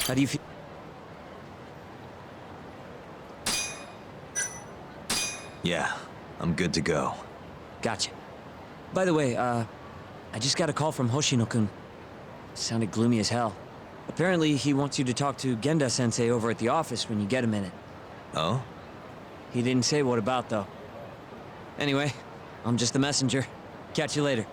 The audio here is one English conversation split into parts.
How do you feel? Yeah, I'm good to go. Gotcha. By the way, I just got a call from Hoshino-kun. Sounded gloomy as hell. Apparently, he wants you to talk to Genda-sensei over at the office when you get a minute. Oh? He didn't say what about, though. Anyway, I'm just the messenger. Catch you later.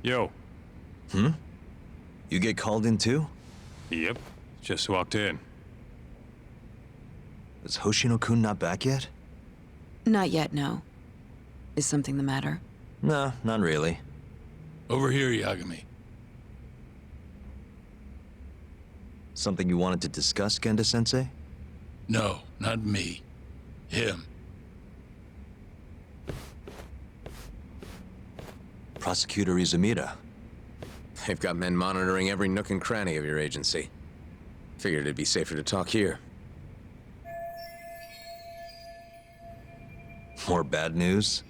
Yo. You get called in too? Yep. Just walked in. Is Hoshino-kun not back yet? Not yet, no. Is something the matter? No, not really. Over here, Yagami. Something you wanted to discuss, Genda-sensei? No, not me. Him. Prosecutor Izumida. They've got men monitoring every nook and cranny of your agency. Figured it'd be safer to talk here. More bad news?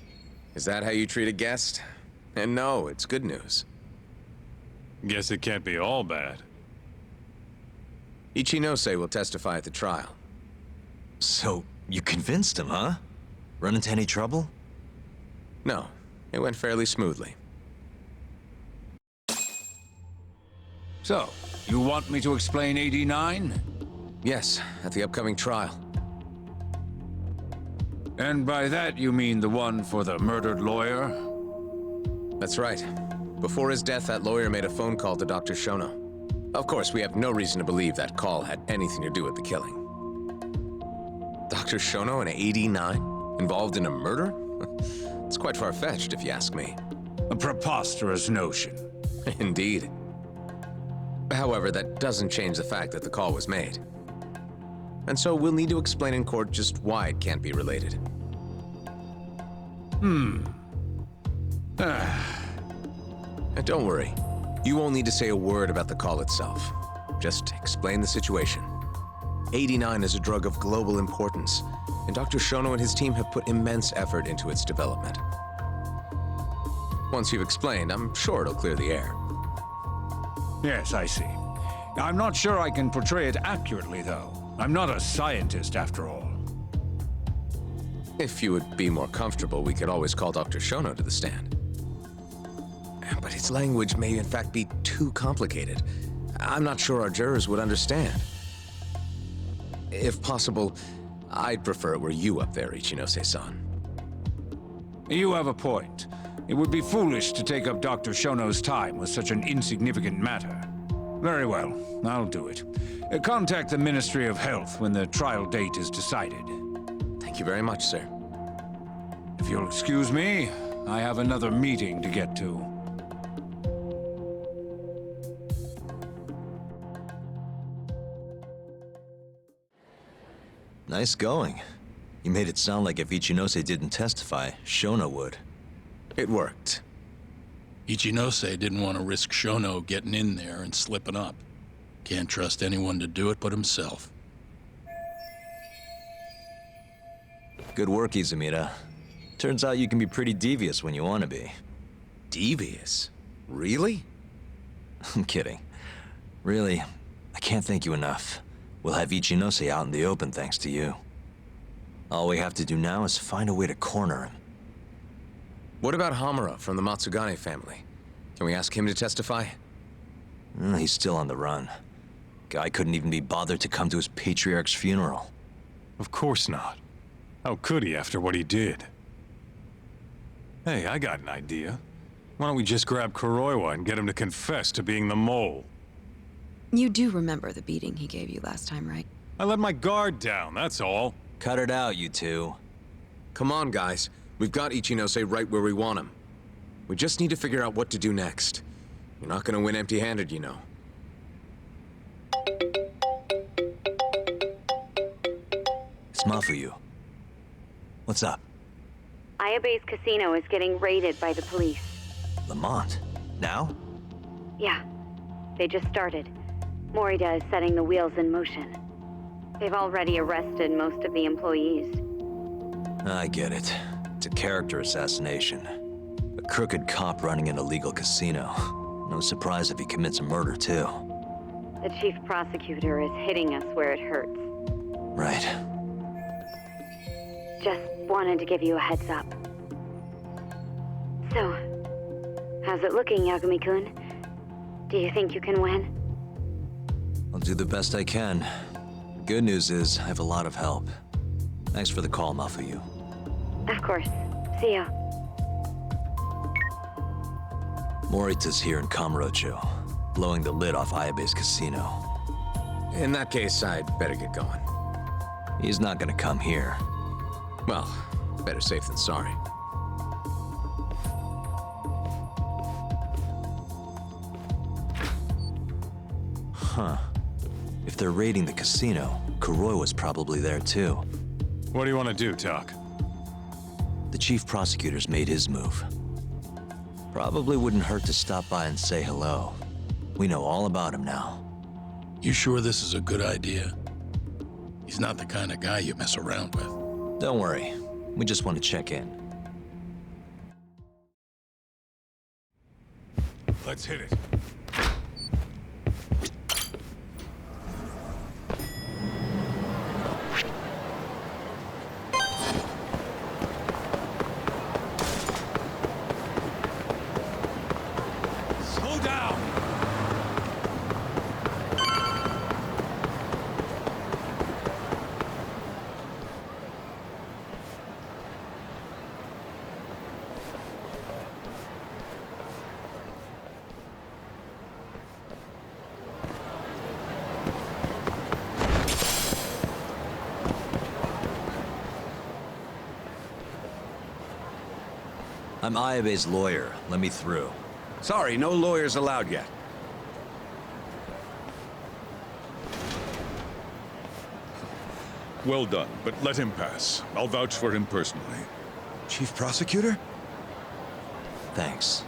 Is that how you treat a guest? And no, it's good news. Guess it can't be all bad. Ichinose will testify at the trial. So, you convinced him, huh? Run into any trouble? No, it went fairly smoothly. So, you want me to explain 89? Yes, at the upcoming trial. And by that you mean the one for the murdered lawyer? That's right. Before his death, that lawyer made a phone call to Dr. Shono. Of course, we have no reason to believe that call had anything to do with the killing. Dr. Shono and 89? Involved in a murder? It's quite far-fetched, if you ask me. A preposterous notion. Indeed. However, that doesn't change the fact that the call was made. And so we'll need to explain in court just why it can't be related. And don't worry. You won't need to say a word about the call itself. Just explain the situation. 89 is a drug of global importance, and Dr. Shono and his team have put immense effort into its development. Once you've explained, I'm sure it'll clear the air. Yes, I see. I'm not sure I can portray it accurately, though. I'm not a scientist, after all. If you would be more comfortable, we could always call Dr. Shono to the stand. But his language may in fact be too complicated. I'm not sure our jurors would understand. If possible, I'd prefer it were you up there, Ichinose-san. You have a point. It would be foolish to take up Dr. Shono's time with such an insignificant matter. Very well, I'll do it. Contact the Ministry of Health when the trial date is decided. Thank you very much, sir. If you'll excuse me, I have another meeting to get to. Nice going. You made it sound like if Ichinose didn't testify, Shono would. It worked. Ichinose didn't want to risk Shono getting in there and slipping up. Can't trust anyone to do it but himself. Good work, Izumida. Turns out you can be pretty devious when you want to be. Devious? Really? I'm kidding. Really, I can't thank you enough. We'll have Ichinose out in the open thanks to you. All we have to do now is find a way to corner him. What about Hamura from the Matsugane family? Can we ask him to testify? He's still on the run. Guy couldn't even be bothered to come to his patriarch's funeral. Of course not. How could he after what he did? Hey, I got an idea. Why don't we just grab Kuroiwa and get him to confess to being the mole? You do remember the beating he gave you last time, right? I let my guard down, that's all. Cut it out, you two. Come on, guys. We've got Ichinose right where we want him. We just need to figure out what to do next. You're not gonna win empty-handed, you know. It's Mafuyu. What's up? Ayabe's casino is getting raided by the police. Lamont? Now? Yeah, they just started. Morita is setting the wheels in motion. They've already arrested most of the employees. I get it. It's a character assassination. A crooked cop running an illegal casino. No surprise if he commits a murder, too. The chief prosecutor is hitting us where it hurts. Right. Just wanted to give you a heads up. So, how's it looking, Yagami-kun? Do you think you can win? I'll do the best I can. Good news is, I have a lot of help. Thanks for the call, Mafuyu. Of course. See ya. Morita's here in Kamurocho, blowing the lid off Ayabe's casino. In that case, I'd better get going. He's not gonna come here. Well, better safe than sorry. Huh. If they're raiding the casino, Kuroi was probably there too. What do you want to do, Tak? The chief prosecutor's made his move. Probably wouldn't hurt to stop by and say hello. We know all about him now. You sure this is a good idea? He's not the kind of guy you mess around with. Don't worry. We just want to check in. Let's hit it. Slow down! I'm Ayabe's lawyer. Let me through. Sorry, no lawyers allowed yet. Well done, but let him pass. I'll vouch for him personally. Chief Prosecutor? Thanks.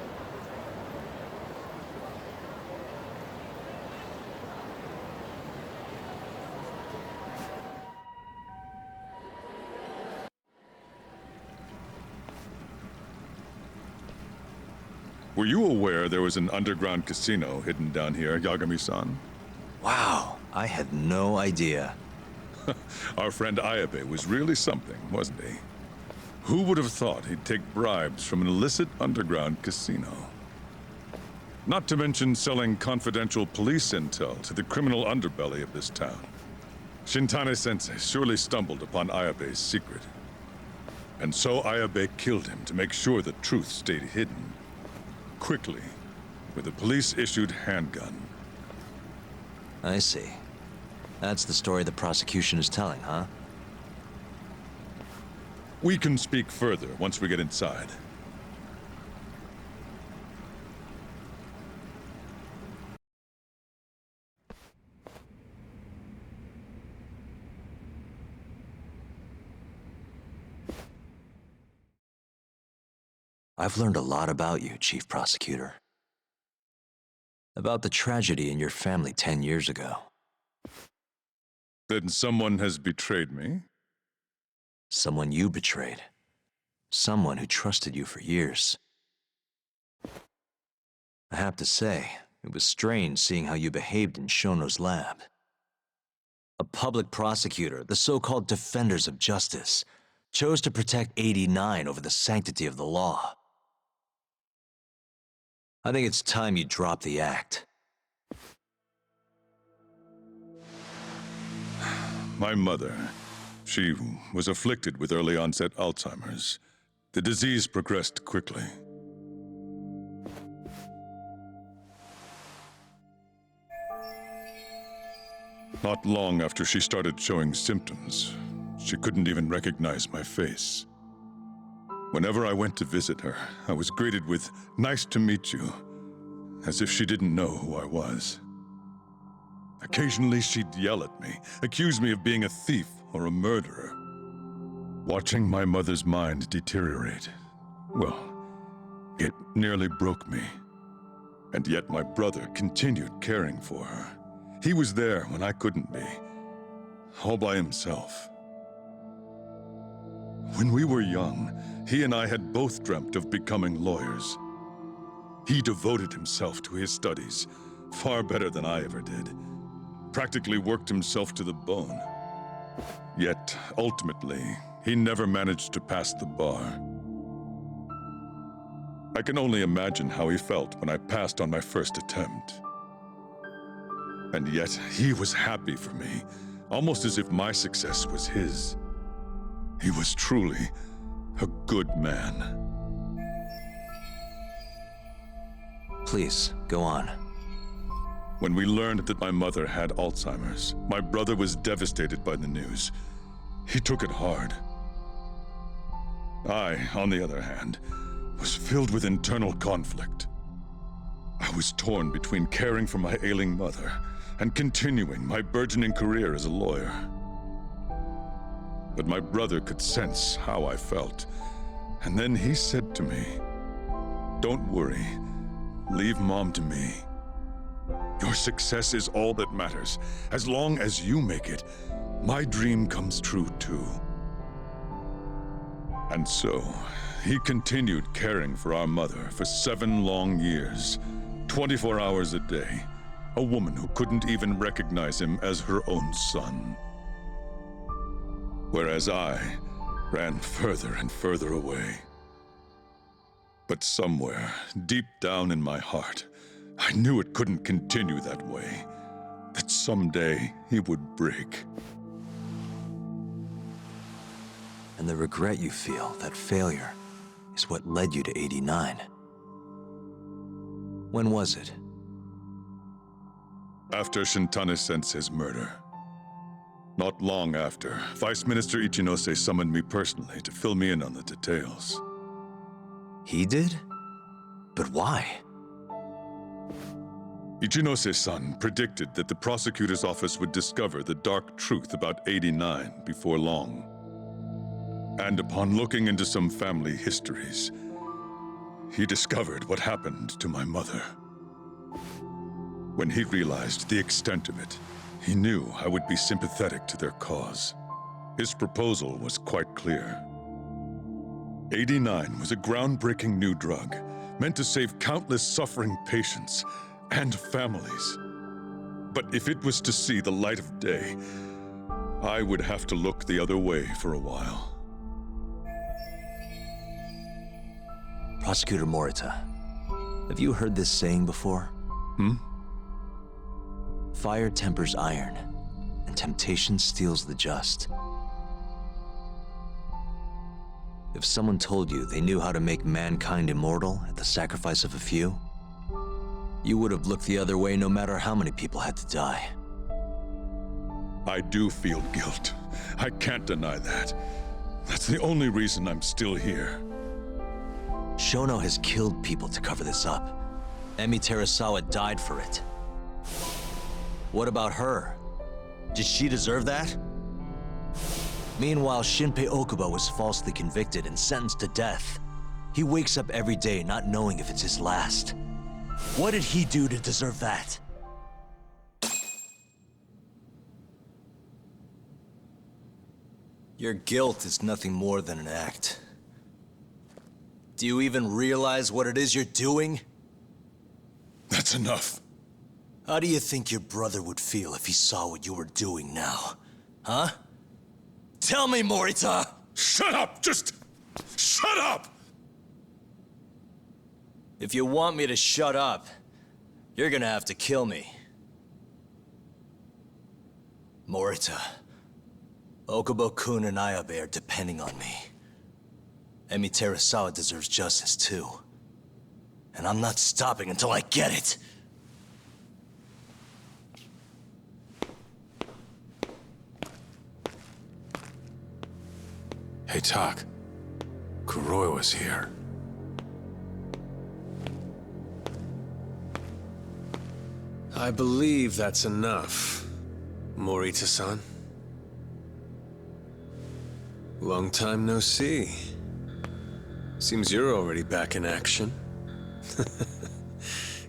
Were you aware there was an underground casino hidden down here, Yagami-san? Wow, I had no idea. Our friend Ayabe was really something, wasn't he? Who would have thought he'd take bribes from an illicit underground casino? Not to mention selling confidential police intel to the criminal underbelly of this town. Shintane-sensei surely stumbled upon Ayabe's secret. And so Ayabe killed him to make sure the truth stayed hidden. Quickly, with a police-issued handgun. I see. That's the story the prosecution is telling, huh? We can speak further once we get inside. I've learned a lot about you, Chief Prosecutor. About the tragedy in your family 10 years ago. Then someone has betrayed me? Someone you betrayed. Someone who trusted you for years. I have to say, it was strange seeing how you behaved in Shono's lab. A public prosecutor, the so-called defenders of justice, chose to protect 89 over the sanctity of the law. I think it's time you drop the act. My mother. She was afflicted with early onset Alzheimer's. The disease progressed quickly. Not long after she started showing symptoms, she couldn't even recognize my face. Whenever I went to visit her, I was greeted with, "Nice to meet you," as if she didn't know who I was. Occasionally, she'd yell at me, accuse me of being a thief or a murderer. Watching my mother's mind deteriorate, well, it nearly broke me. And yet my brother continued caring for her. He was there when I couldn't be, all by himself. When we were young, he and I had both dreamt of becoming lawyers. He devoted himself to his studies, far better than I ever did. Practically worked himself to the bone. Yet, ultimately, he never managed to pass the bar. I can only imagine how he felt when I passed on my first attempt. And yet, he was happy for me, almost as if my success was his. He was truly a good man. Please, go on. When we learned that my mother had Alzheimer's, my brother was devastated by the news. He took it hard. I, on the other hand, was filled with internal conflict. I was torn between caring for my ailing mother and continuing my burgeoning career as a lawyer. But my brother could sense how I felt, and then he said to me, "Don't worry, leave Mom to me. Your success is all that matters. As long as you make it, my dream comes true too." And so, he continued caring for our mother for 7 long years, 24 hours a day, a woman who couldn't even recognize him as her own son. Whereas I ran further and further away. But somewhere, deep down in my heart, I knew it couldn't continue that way, that someday he would break. And the regret you feel, that failure, is what led you to 89. When was it? After Shintane-sensei's murder. Not long after, Vice Minister Ichinose summoned me personally to fill me in on the details. He did? But why? Ichinose-san predicted that the prosecutor's office would discover the dark truth about 89 before long. And upon looking into some family histories, he discovered what happened to my mother. When he realized the extent of it, he knew I would be sympathetic to their cause. His proposal was quite clear. 89 was a groundbreaking new drug, meant to save countless suffering patients and families. But if it was to see the light of day, I would have to look the other way for a while. Prosecutor Morita, have you heard this saying before? Fire tempers iron, and temptation steals the just. If someone told you they knew how to make mankind immortal at the sacrifice of a few, you would have looked the other way no matter how many people had to die. I do feel guilt. I can't deny that. That's the only reason I'm still here. Shono has killed people to cover this up. Emi Terasawa died for it. What about her? Did she deserve that? Meanwhile, Shinpei Okuba was falsely convicted and sentenced to death. He wakes up every day not knowing if it's his last. What did he do to deserve that? Your guilt is nothing more than an act. Do you even realize what it is you're doing? That's enough. How do you think your brother would feel if he saw what you were doing now? Huh? Tell me, Morita! Shut up! Just shut up! If you want me to shut up, you're gonna have to kill me. Morita, Okubo-kun and Ayabe are depending on me. Emi Terasawa deserves justice, too. And I'm not stopping until I get it! Hey, Tak. Kuroiwa's here. I believe that's enough, Morita-san. Long time no see. Seems you're already back in action.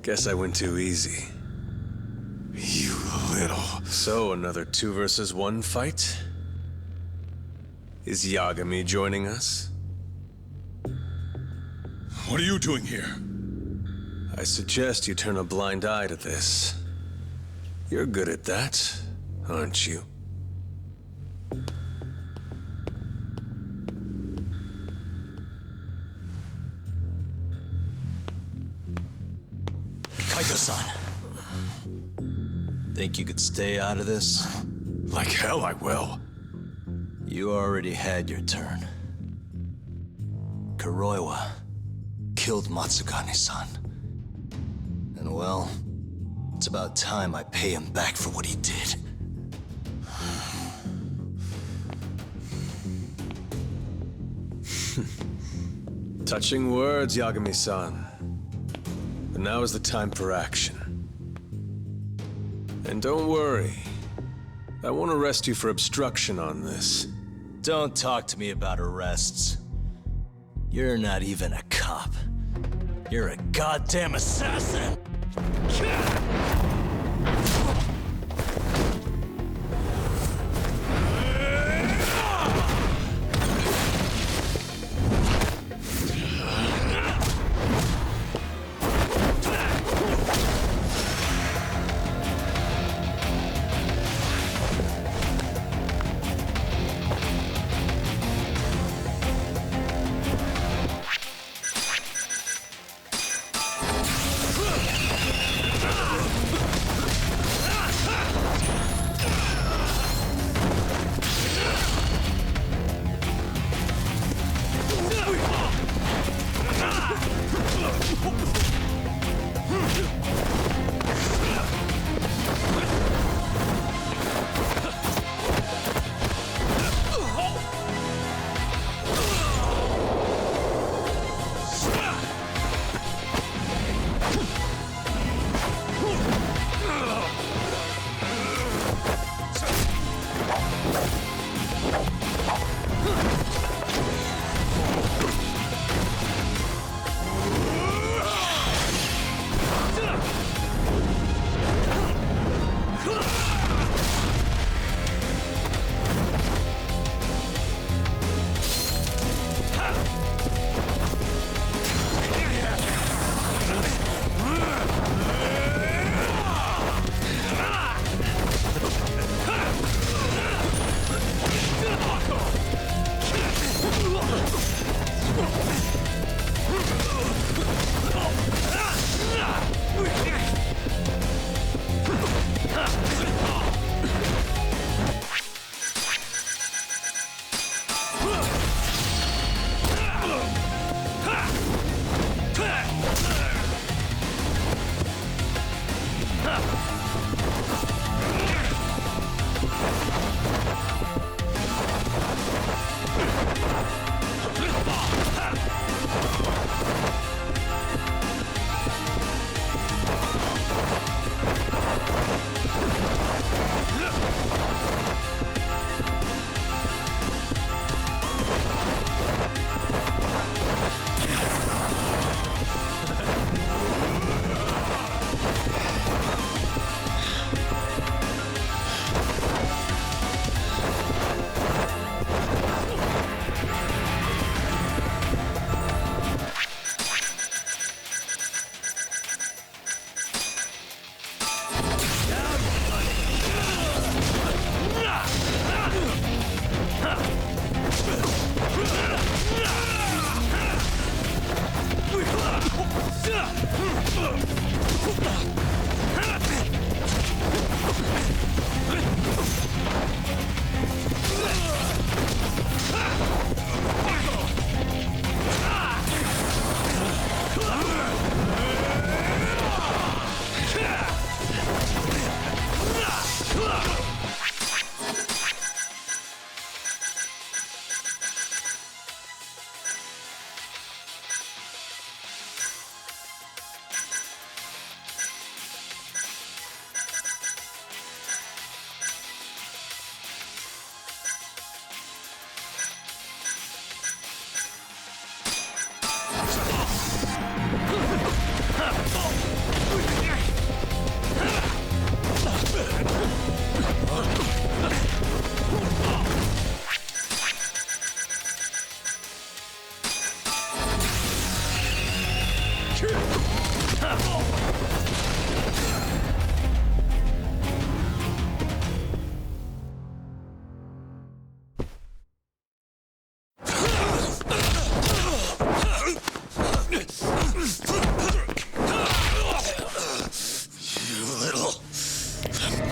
Guess I went too easy. You little... So, another 2 versus 1 fight? Is Yagami joining us? What are you doing here? I suggest you turn a blind eye to this. You're good at that, aren't you? Kaito-san. Think you could stay out of this? Like hell I will. You already had your turn. Kuroiwa killed Matsukane-san. And well, it's about time I pay him back for what he did. Touching words, Yagami-san. But now is the time for action. And don't worry. I won't arrest you for obstruction on this. Don't talk to me about arrests. You're not even a cop. You're a goddamn assassin!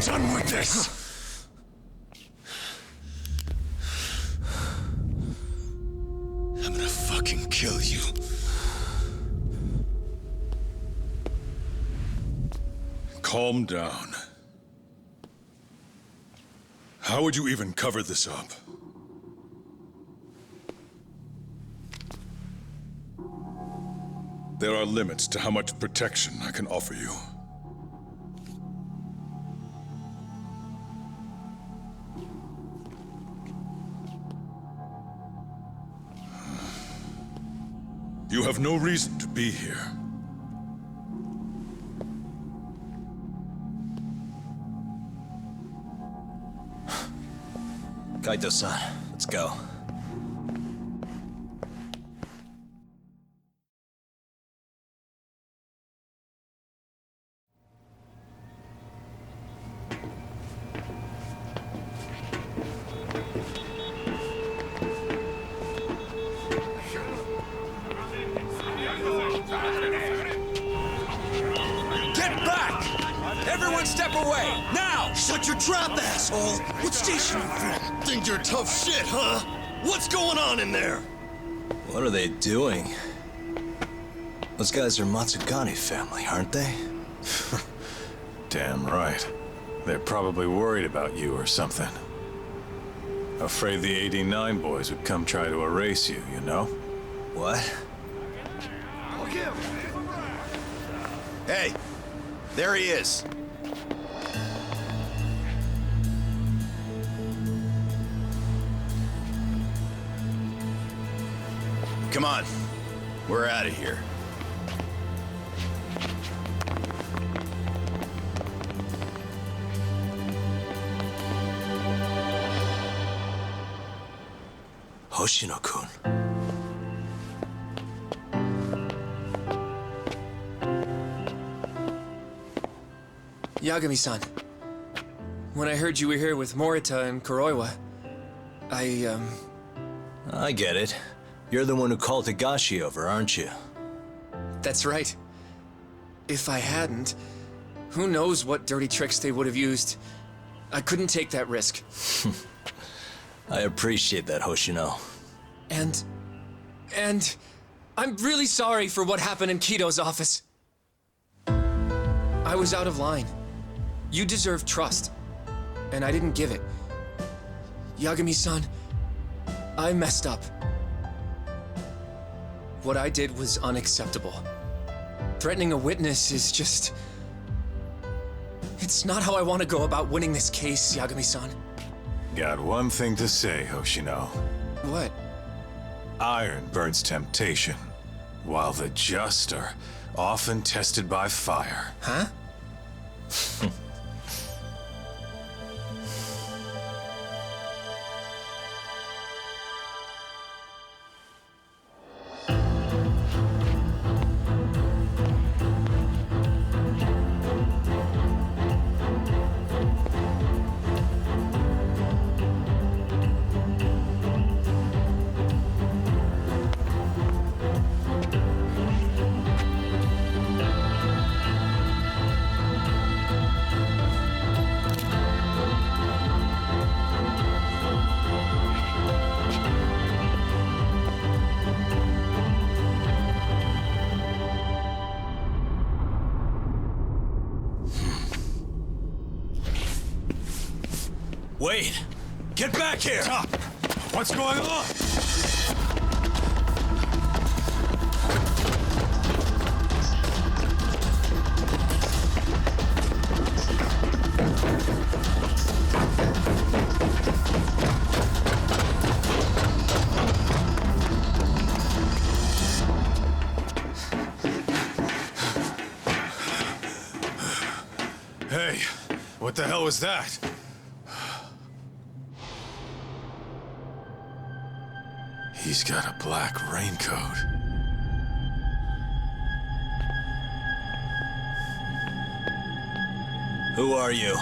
done with this! I'm gonna fucking kill you. Calm down. How would you even cover this up? There are limits to how much protection I can offer you. You have no reason to be here. Kaito-san, let's go. Get back! Everyone step away, now! Shut your trap, asshole! What station you from? Think you're tough shit, huh? What's going on in there? What are they doing? Those guys are Matsugane family, aren't they? Damn right. They're probably worried about you or something. Afraid the 89 boys would come try to erase you, you know? What? Hey, there he is. Come on, we're out of here. Hoshino-kun. Yagami-san, when I heard you were here with Morita and Kuroiwa, I get it. You're the one who called Higashi over, aren't you? That's right. If I hadn't, who knows what dirty tricks they would have used. I couldn't take that risk. I appreciate that, Hoshino. And I'm really sorry for what happened in Kito's office. I was out of line. You deserve trust, and I didn't give it. Yagami-san, I messed up. What I did was unacceptable. Threatening a witness is just... It's not how I want to go about winning this case, Yagami-san. Got one thing to say, Hoshino. What? Iron burns temptation, while the just are often tested by fire. Huh? Wait! Get back here! Stop! What's going on? Hey, what the hell was that? He's got a black raincoat. Who are you?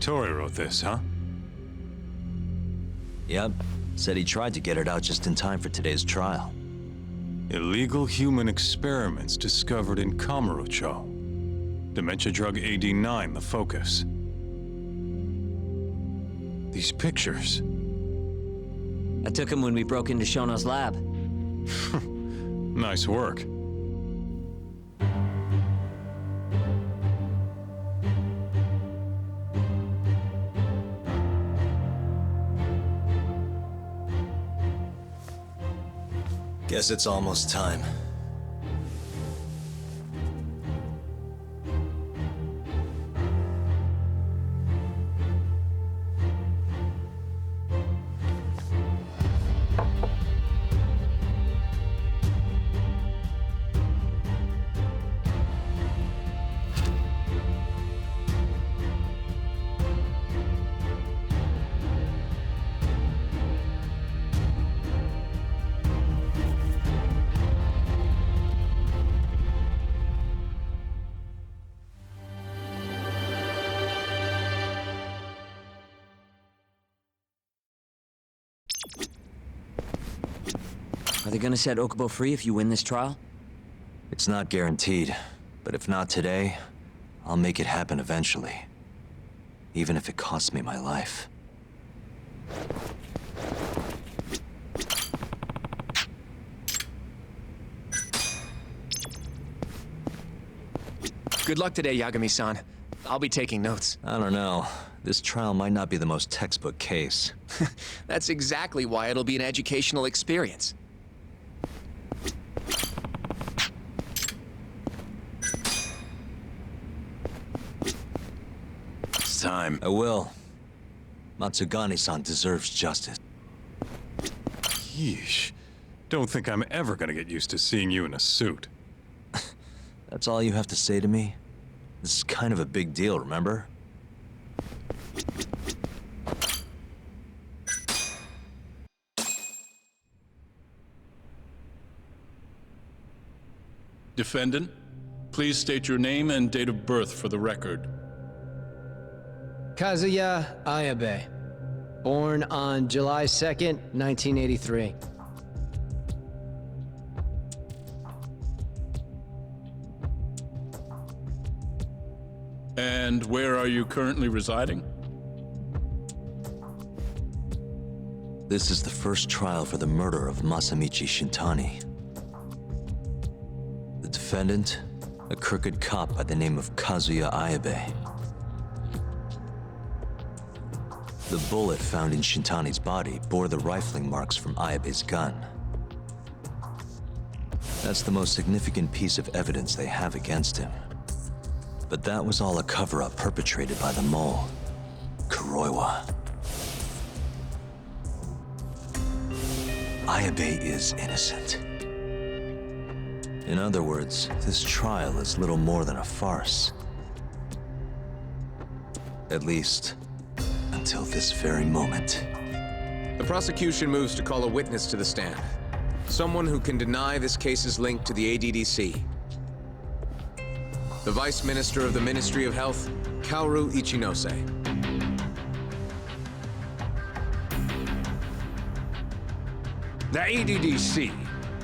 Tori wrote this, huh? Yep. Said he tried to get it out just in time for today's trial. Illegal human experiments discovered in Kamurocho. Dementia drug AD9, the focus. These pictures. I took him when we broke into Shono's lab. Nice work. Guess it's almost time. Are they gonna set Okubo free if you win this trial? It's not guaranteed, but if not today, I'll make it happen eventually. Even if it costs me my life. Good luck today, Yagami-san. I'll be taking notes. I don't know. This trial might not be the most textbook case. That's exactly why it'll be an educational experience. It's time. I will. Matsugane-san deserves justice. Yeesh. Don't think I'm ever gonna get used to seeing you in a suit. That's all you have to say to me? This is kind of a big deal, remember? Defendant, please state your name and date of birth for the record. Kazuya Ayabe, born on July 2nd, 1983. And where are you currently residing? This is the first trial for the murder of Masamichi Shintani. The defendant, a crooked cop by the name of Kazuya Ayabe. The bullet found in Shintani's body bore the rifling marks from Ayabe's gun. That's the most significant piece of evidence they have against him. But that was all a cover-up perpetrated by the mole, Kuroiwa. Ayabe is innocent. In other words, this trial is little more than a farce. At least, until this very moment. The prosecution moves to call a witness to the stand. Someone who can deny this case's link to the ADDC. The Vice Minister of the Ministry of Health, Kaoru Ichinose. The ADDC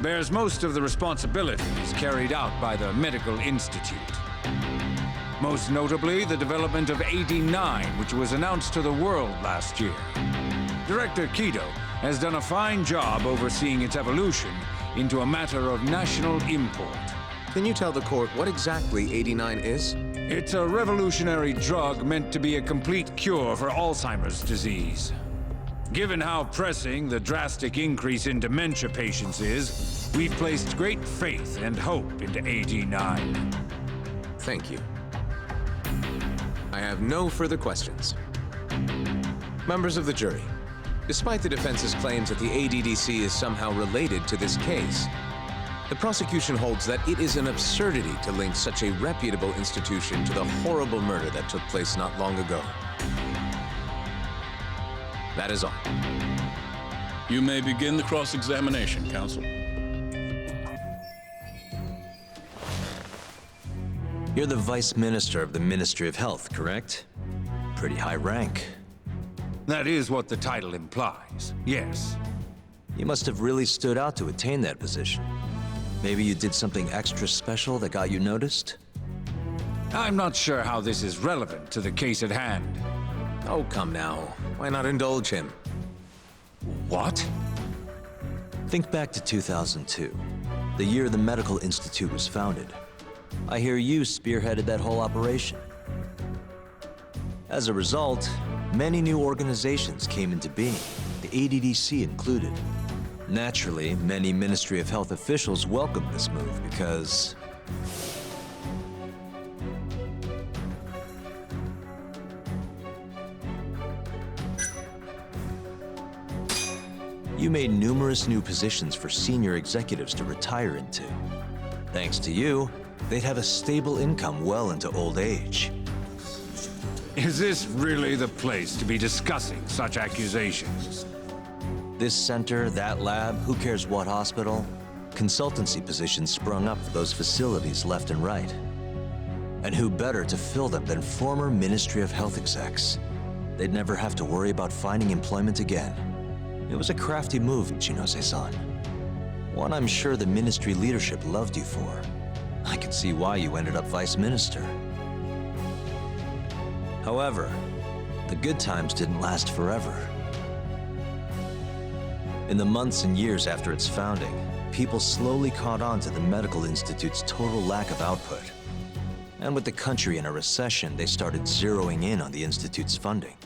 bears most of the responsibilities carried out by the Medical Institute. Most notably, the development of AD9, which was announced to the world last year. Director Kido has done a fine job overseeing its evolution into a matter of national import. Can you tell the court what exactly AD9 is? It's a revolutionary drug meant to be a complete cure for Alzheimer's disease. Given how pressing the drastic increase in dementia patients is, we've placed great faith and hope into AD9. Thank you. I have no further questions. Members of the jury, despite the defense's claims that the ADDC is somehow related to this case, the prosecution holds that it is an absurdity to link such a reputable institution to the horrible murder that took place not long ago. That is all. You may begin the cross-examination, counsel. You're the Vice Minister of the Ministry of Health, correct? pretty high rank. That is what the title implies, yes. You must have really stood out to attain that position. Maybe you did something extra special that got you noticed? I'm not sure how this is relevant to the case at hand. Oh, come now. Why not indulge him? What? Think back to 2002, the year the Medical Institute was founded. I hear you spearheaded that whole operation. As a result, many new organizations came into being, the ADDC included. Naturally, many Ministry of Health officials welcomed this move because... you made numerous new positions for senior executives to retire into. Thanks to you, they'd have a stable income well into old age. Is this really the place to be discussing such accusations? This center, that lab, who cares what hospital? Consultancy positions sprung up for those facilities left and right. And who better to fill them than former Ministry of Health execs? They'd never have to worry about finding employment again. It was a crafty move, Ichinose-san. One I'm sure the ministry leadership loved you for. I could see why you ended up vice minister. However, the good times didn't last forever. In the months and years after its founding, people slowly caught on to the Medical Institute's total lack of output. And with the country in a recession, they started zeroing in on the Institute's funding.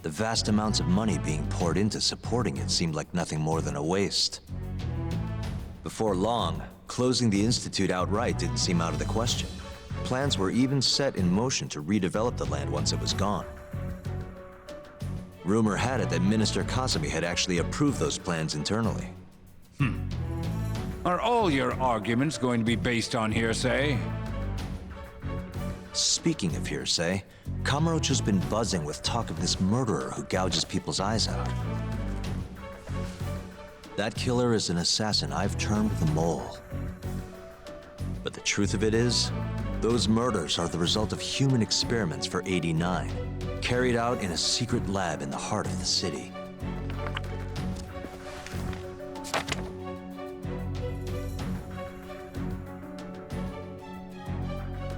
The vast amounts of money being poured into supporting it seemed like nothing more than a waste. Before long, closing the Institute outright didn't seem out of the question. Plans were even set in motion to redevelop the land once it was gone. Rumor had it that Minister Kasumi had actually approved those plans internally. Are all your arguments going to be based on hearsay? Speaking of hearsay, Kamurocho's been buzzing with talk of this murderer who gouges people's eyes out. That killer is an assassin I've termed the Mole. But the truth of it is, those murders are the result of human experiments for 89, carried out in a secret lab in the heart of the city.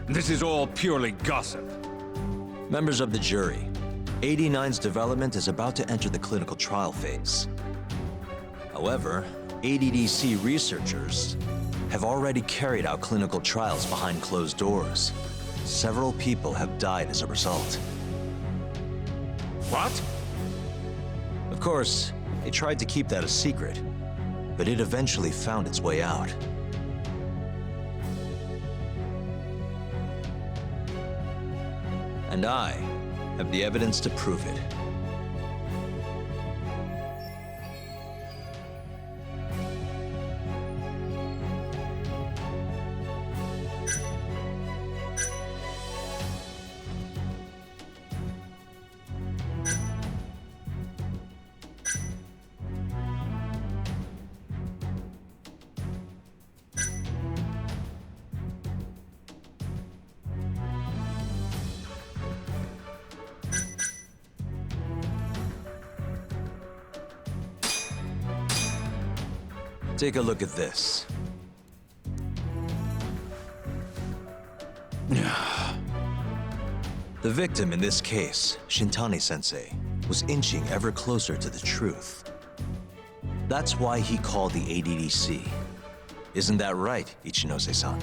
This is all purely gossip. Members of the jury, 89's development is about to enter the clinical trial phase. However, ADDC researchers have already carried out clinical trials behind closed doors. Several people have died as a result. What? Of course, they tried to keep that a secret, but it eventually found its way out. And I have the evidence to prove it. Take a look at this. The victim in this case, Shintani-sensei, was inching ever closer to the truth. That's why he called the ADDC. Isn't that right, Ichinose-san?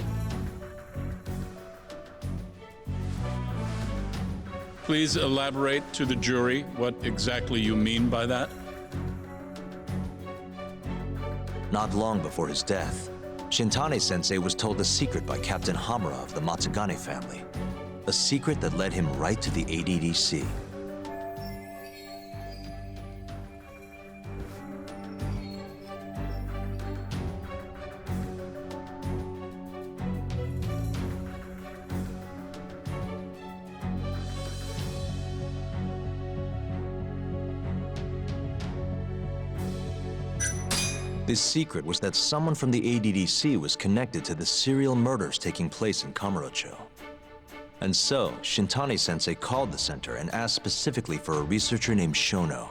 Please elaborate to the jury what exactly you mean by that. Not long before his death, Shintani-sensei was told a secret by Captain Hamura of the Matsugane family. A secret that led him right to the ADDC. This secret was that someone from the ADDC was connected to the serial murders taking place in Kamurocho. And so, Shintani-sensei called the center and asked specifically for a researcher named Shono.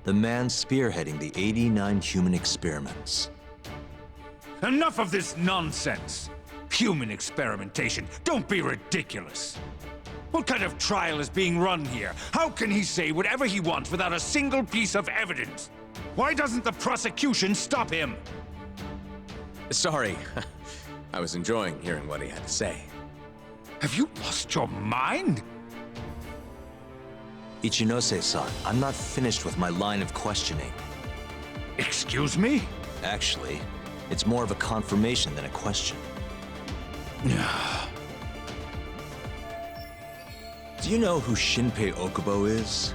The man spearheading the 89 human experiments. Enough of this nonsense! Human experimentation. Don't be ridiculous. What kind of trial is being run here? How can he say whatever he wants without a single piece of evidence? Why doesn't the prosecution stop him? Sorry. I was enjoying hearing what he had to say. Have you lost your mind? Ichinose-san, I'm not finished with my line of questioning. Excuse me? Actually, it's more of a confirmation than a question. Do you know who Shinpei Okubo is?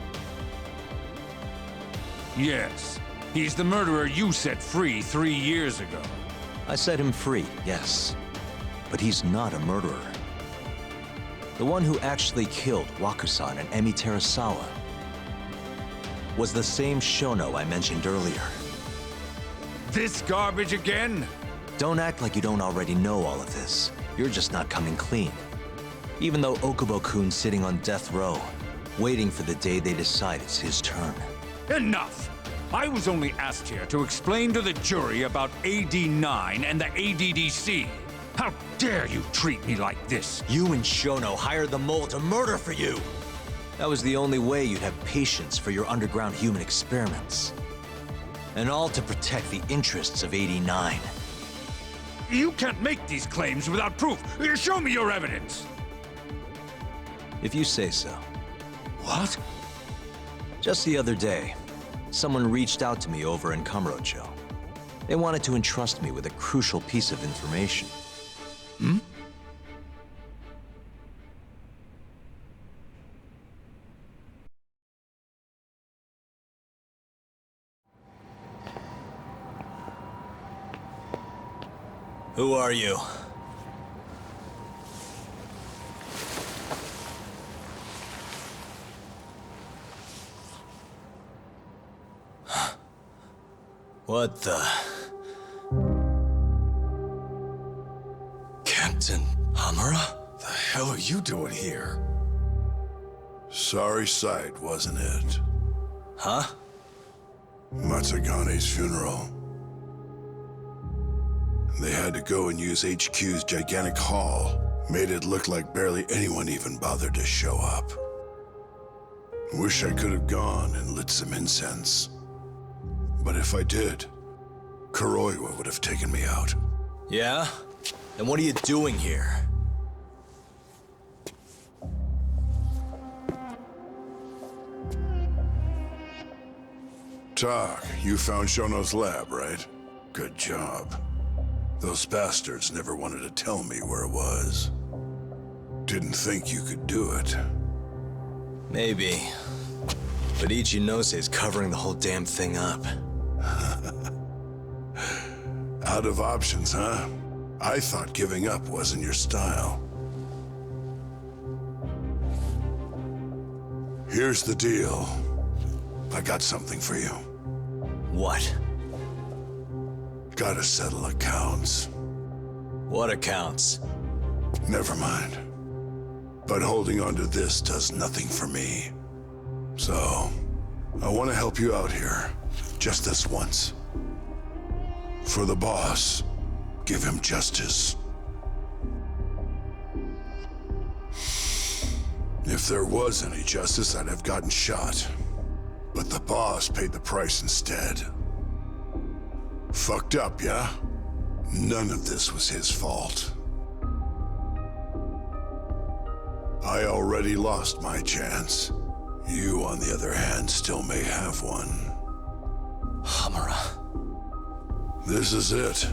Yes. He's the murderer you set free 3 years ago. I set him free, yes. But he's not a murderer. The one who actually killed Wakusan and Emi Terasawa was the same Shono I mentioned earlier. This garbage again? Don't act like you don't already know all of this. You're just not coming clean. Even though Okubo-kun's sitting on death row, waiting for the day they decide it's his turn. Enough! I was only asked here to explain to the jury about AD9 and the ADDC. How dare you treat me like this? You and Shono hired the mole to murder for you! That was the only way you'd have patience for your underground human experiments. And all to protect the interests of 89. You can't make these claims without proof. Show me your evidence! If you say so. What? Just the other day, someone reached out to me over in Kamurocho. They wanted to entrust me with a crucial piece of information. Hmm? Who are you? What the... Captain Hamura? The hell are you doing here? Sorry sight, wasn't it? Huh? Matsugane's funeral. They had to go and use HQ's gigantic hall. Made it look like barely anyone even bothered to show up. Wish I could have gone and lit some incense. But if I did, Kuroiwa would have taken me out. Yeah? Then what are you doing here? Tak, you found Shono's lab, right? Good job. Those bastards never wanted to tell me where it was. Didn't think you could do it. Maybe. But Ichinose is covering the whole damn thing up. Out of options, huh? I thought giving up wasn't your style. Here's the deal. I got something for you. What? Gotta settle accounts. What accounts? Never mind. But holding on to this does nothing for me. So, I want to help you out here. Just this once. For the boss, give him justice. If there was any justice, I'd have gotten shot. But the boss paid the price instead. Fucked up, yeah? None of this was his fault. I already lost my chance. You, on the other hand, still may have one. Hamura. This is it.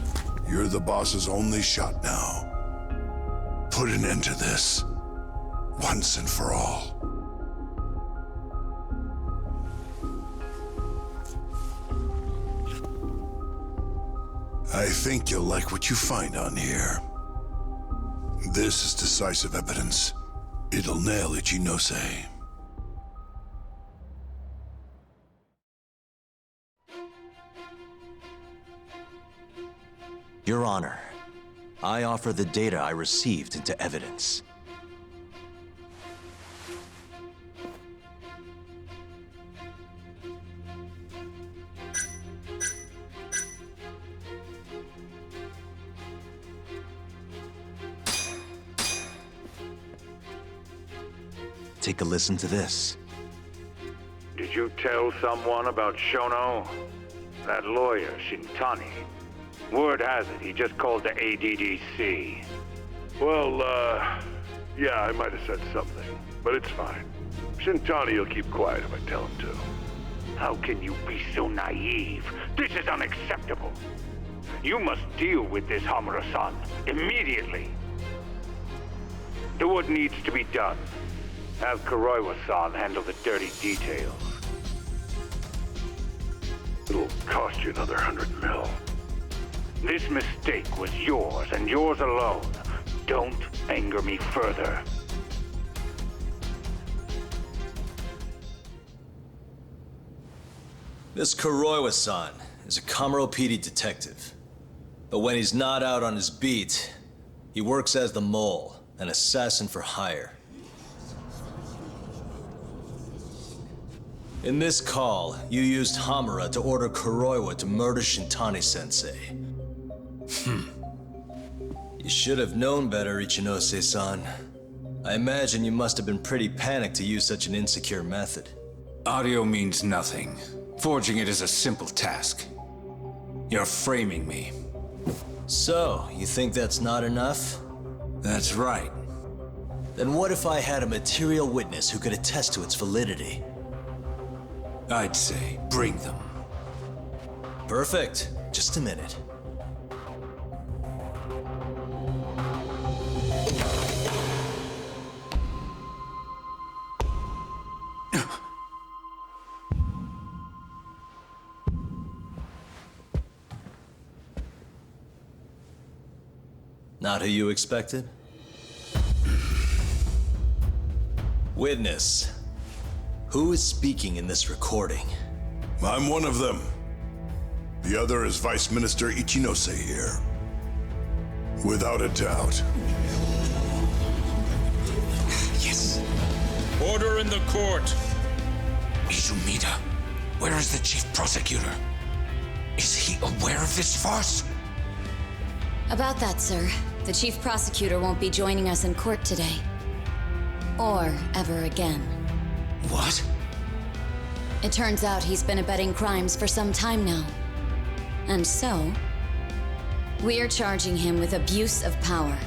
You're the boss's only shot now. Put an end to this. Once and for all. I think you'll like what you find on here. This is decisive evidence. It'll nail Ichinose. Your Honor, I offer the data I received into evidence. take a listen to this. Did you tell someone about Shono? That lawyer, Shintani. Word has it, he just called the ADDC. Well, yeah, I might have said something, but it's fine. Shintani will keep quiet if I tell him to. How can you be so naive? This is unacceptable. You must deal with this, Hamura-san, immediately. Do what needs to be done. Have Kuroiwa-san handle the dirty details. It'll cost you another 100 mil. This mistake was yours, and yours alone. Don't anger me further. This Kuroiwa-san is a Kamuro PD detective. But when he's not out on his beat, he works as the mole, an assassin for hire. In this call, you used Hamura to order Kuroiwa to murder Shintani-sensei. You should have known better, Ichinose-san. I imagine you must have been pretty panicked to use such an insecure method. Audio means nothing. Forging it is a simple task. You're framing me. So, you think that's not enough? That's right. Then what if I had a material witness who could attest to its validity? I'd say, bring them. Perfect. Just a minute. Not who you expected? Witness. Who is speaking in this recording? I'm one of them. The other is Vice Minister Ichinose here. Without a doubt. Yes. Order in the court. Izumida, where is the chief prosecutor? Is he aware of this farce? About that, sir. The chief prosecutor won't be joining us in court today. Or ever again. What? It turns out he's been abetting crimes for some time now. And so, we're charging him with abuse of power.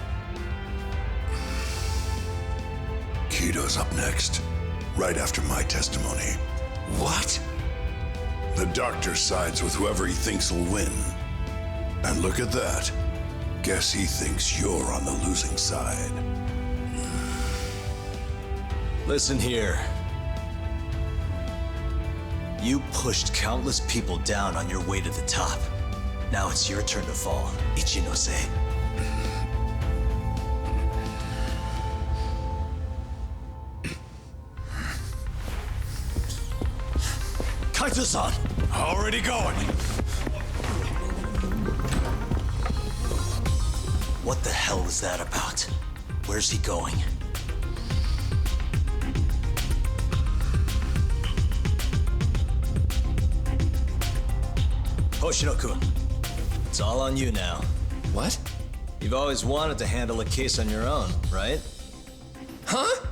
Kito's up next, right after my testimony. What? The doctor sides with whoever he thinks will win. And look at that. Guess he thinks you're on the losing side. Listen here. You pushed countless people down on your way to the top. Now it's your turn to fall, Ichinose. Kaito-san! Already going. What the hell is that about? Where's he going? Hoshino-kun, it's all on you now. What? You've always wanted to handle a case on your own, right? Huh?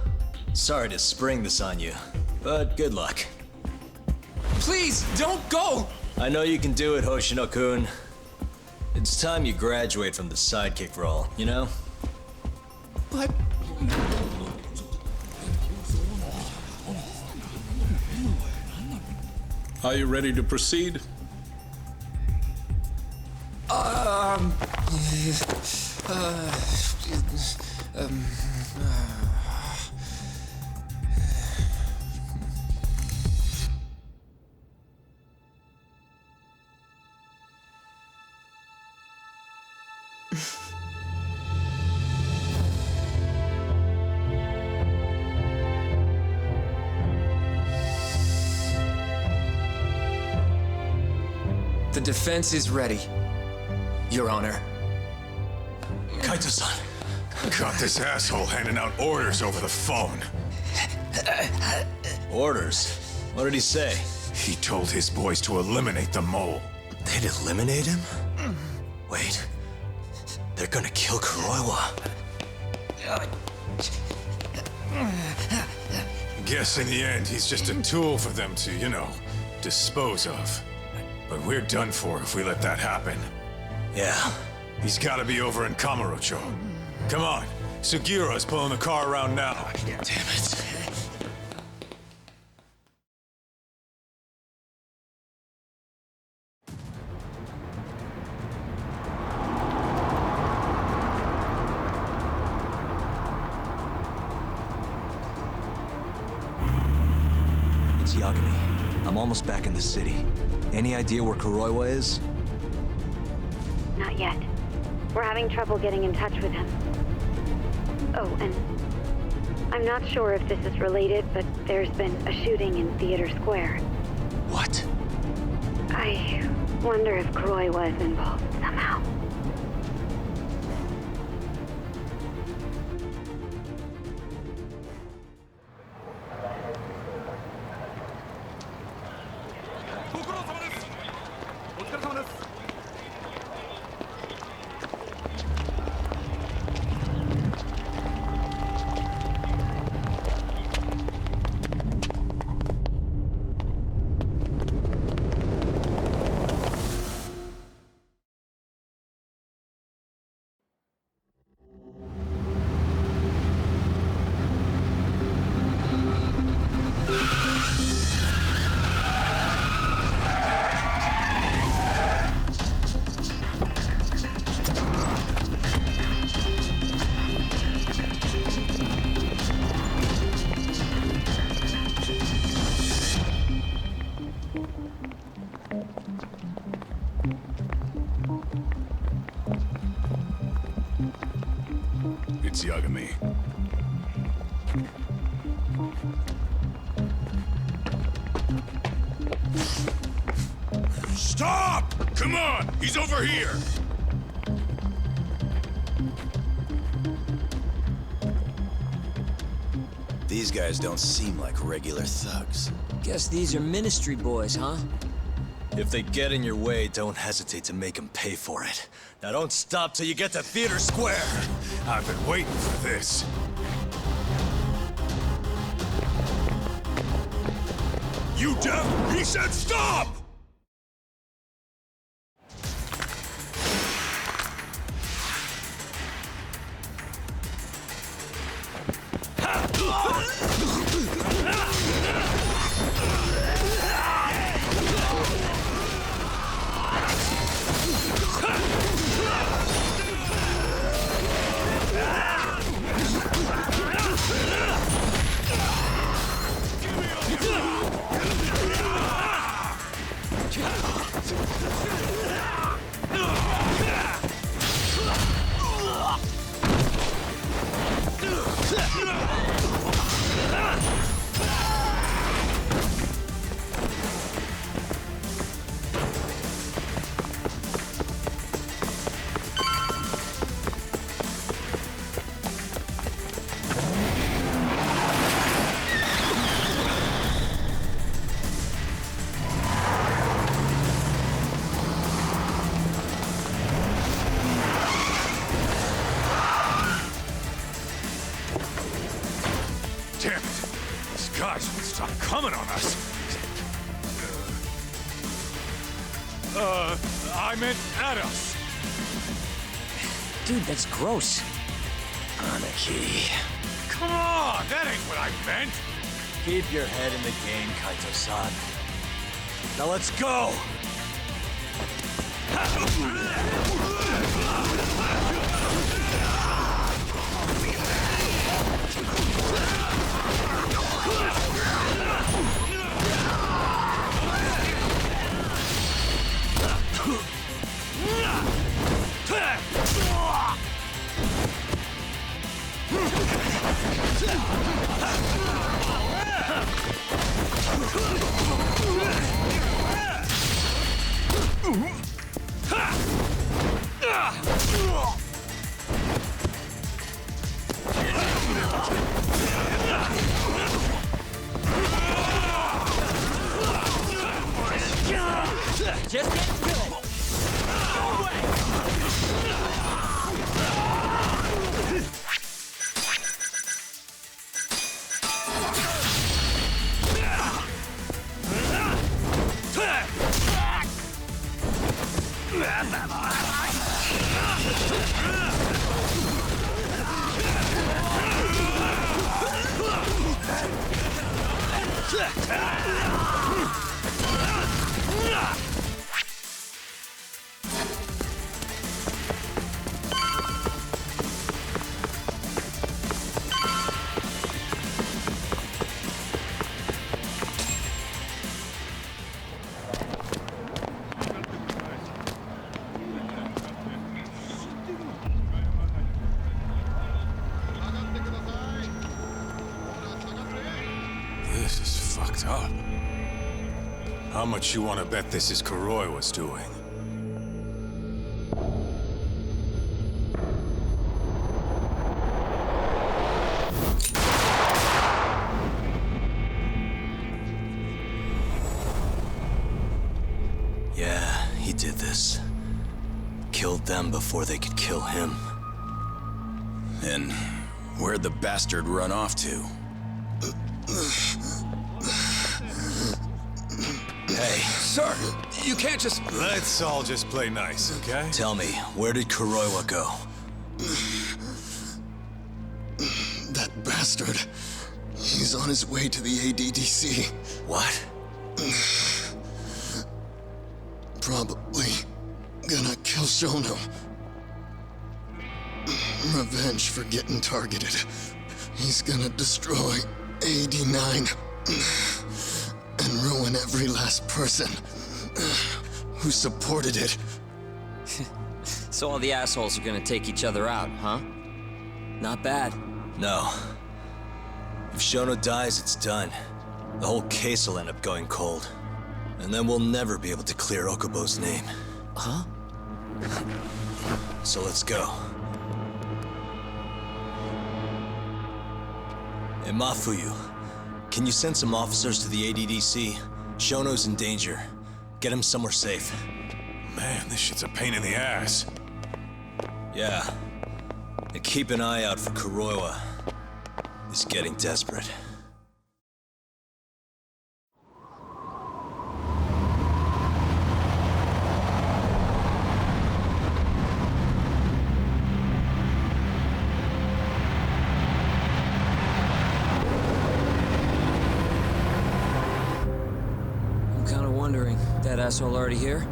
Sorry to spring this on you, but good luck. Please, don't go! I know you can do it, Hoshino-kun. It's time you graduate from the sidekick role, you know? But... Are you ready to proceed? The defense is ready, Your Honor. Kaito-san. Got this asshole handing out orders over the phone. Orders? What did he say? He told his boys to eliminate the mole. They'd eliminate him? Wait. They're gonna kill Kuroiwa. guess in the end, he's just a tool for them to, you know, dispose of. But we're done for if we let that happen. Yeah. He's gotta be over in Kamurocho. Come on, Sugiura's pulling the car around now. Damn it. It's Yagami. I'm almost back in the city. Any idea where Kuroiwa is? Not yet. We're having trouble getting in touch with him. Oh, and I'm not sure if this is related, but there's been a shooting in Theater Square. What? I wonder if Croy was involved somehow. It's Yagami. Stop! Come on! He's over here! These guys don't seem like regular thugs. Guess these are ministry boys, huh? If they get in your way, don't hesitate to make them pay for it. Now don't stop till you get to Theater Square! I've been waiting for this. You deaf? He said stop! Damn it! These guys won't stop coming on us. I meant at us. Dude, that's gross. Anarchy. Come on! That ain't what I meant! Keep your head in the game, Kaito-san. Now let's go! This is fucked up. How much you want to bet this is Kuroi was doing? Yeah, he did this. Killed them before they could kill him. And where'd the bastard run off to? Hey. Sir, you can't just... Let's all just play nice, okay? Tell me, where did Kuroiwa go? That bastard. He's on his way to the ADDC. What? Probably gonna kill Shono. Revenge for getting targeted. He's gonna destroy 89 and ruin every last person who supported it. So all the assholes are gonna take each other out, huh? Not bad. No. If Shono dies, it's done. The whole case will end up going cold. And then we'll never be able to clear Okubo's name. Huh? So let's go. Hey, Mafuyu, can you send some officers to the ADDC? Shono's in danger. Get him somewhere safe. Man, this shit's a pain in the ass. Yeah. And keep an eye out for Kuroiwa. He's getting desperate. I'm kind of wondering, that asshole already here?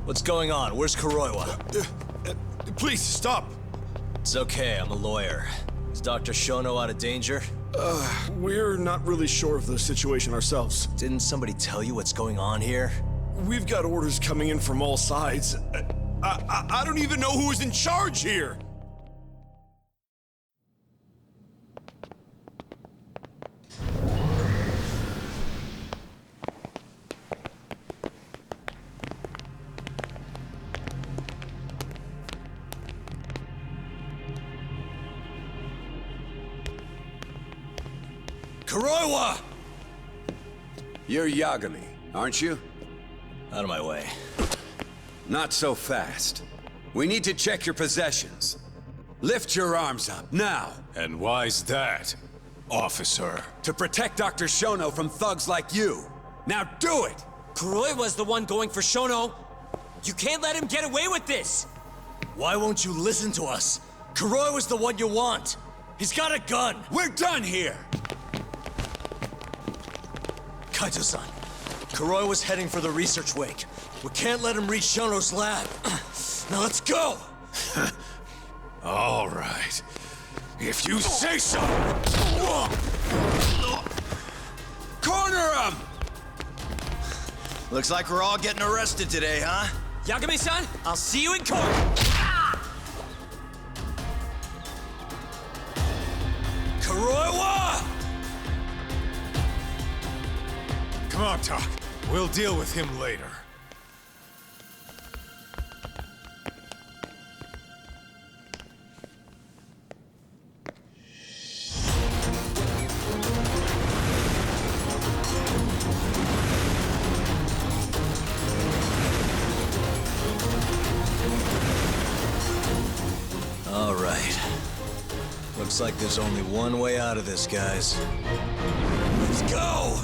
What's going on? Where's Kuroiwa? Please, stop! It's okay, I'm a lawyer. Is Dr. Shono out of danger? We're not really sure of the situation ourselves. Didn't somebody tell you what's going on here? We've got orders coming in from all sides. I don't even know who is in charge here! Kuroiwa! You're Yagami, aren't you? Out of my way. Not so fast. We need to check your possessions. Lift your arms up, now! And why's that, officer? To protect Dr. Shono from thugs like you. Now do it! Kuroiwa's the one going for Shono! You can't let him get away with this! Why won't you listen to us? Kuroiwa's the one you want! He's got a gun! We're done here! Kaito-san, Kuroiwa's heading for the research wake. We can't let him reach Shono's lab. Now let's go! All right. If you say so! Corner him! Looks like we're all getting arrested today, huh? Yagami-san, I'll see you in court! Kuroiwa! Come on, Tak. We'll deal with him later. All right. Looks like there's only one way out of this, guys. Let's go!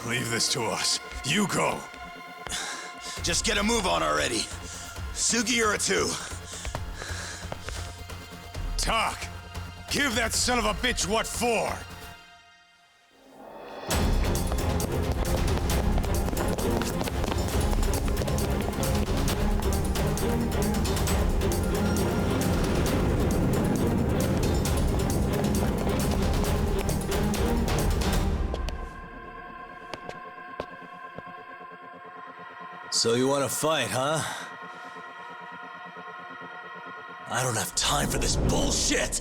Leave this to us. You go. Just get a move on already. Sugiura-2. Tak, give that son of a bitch what for. So you want to fight, huh? I don't have time for this bullshit!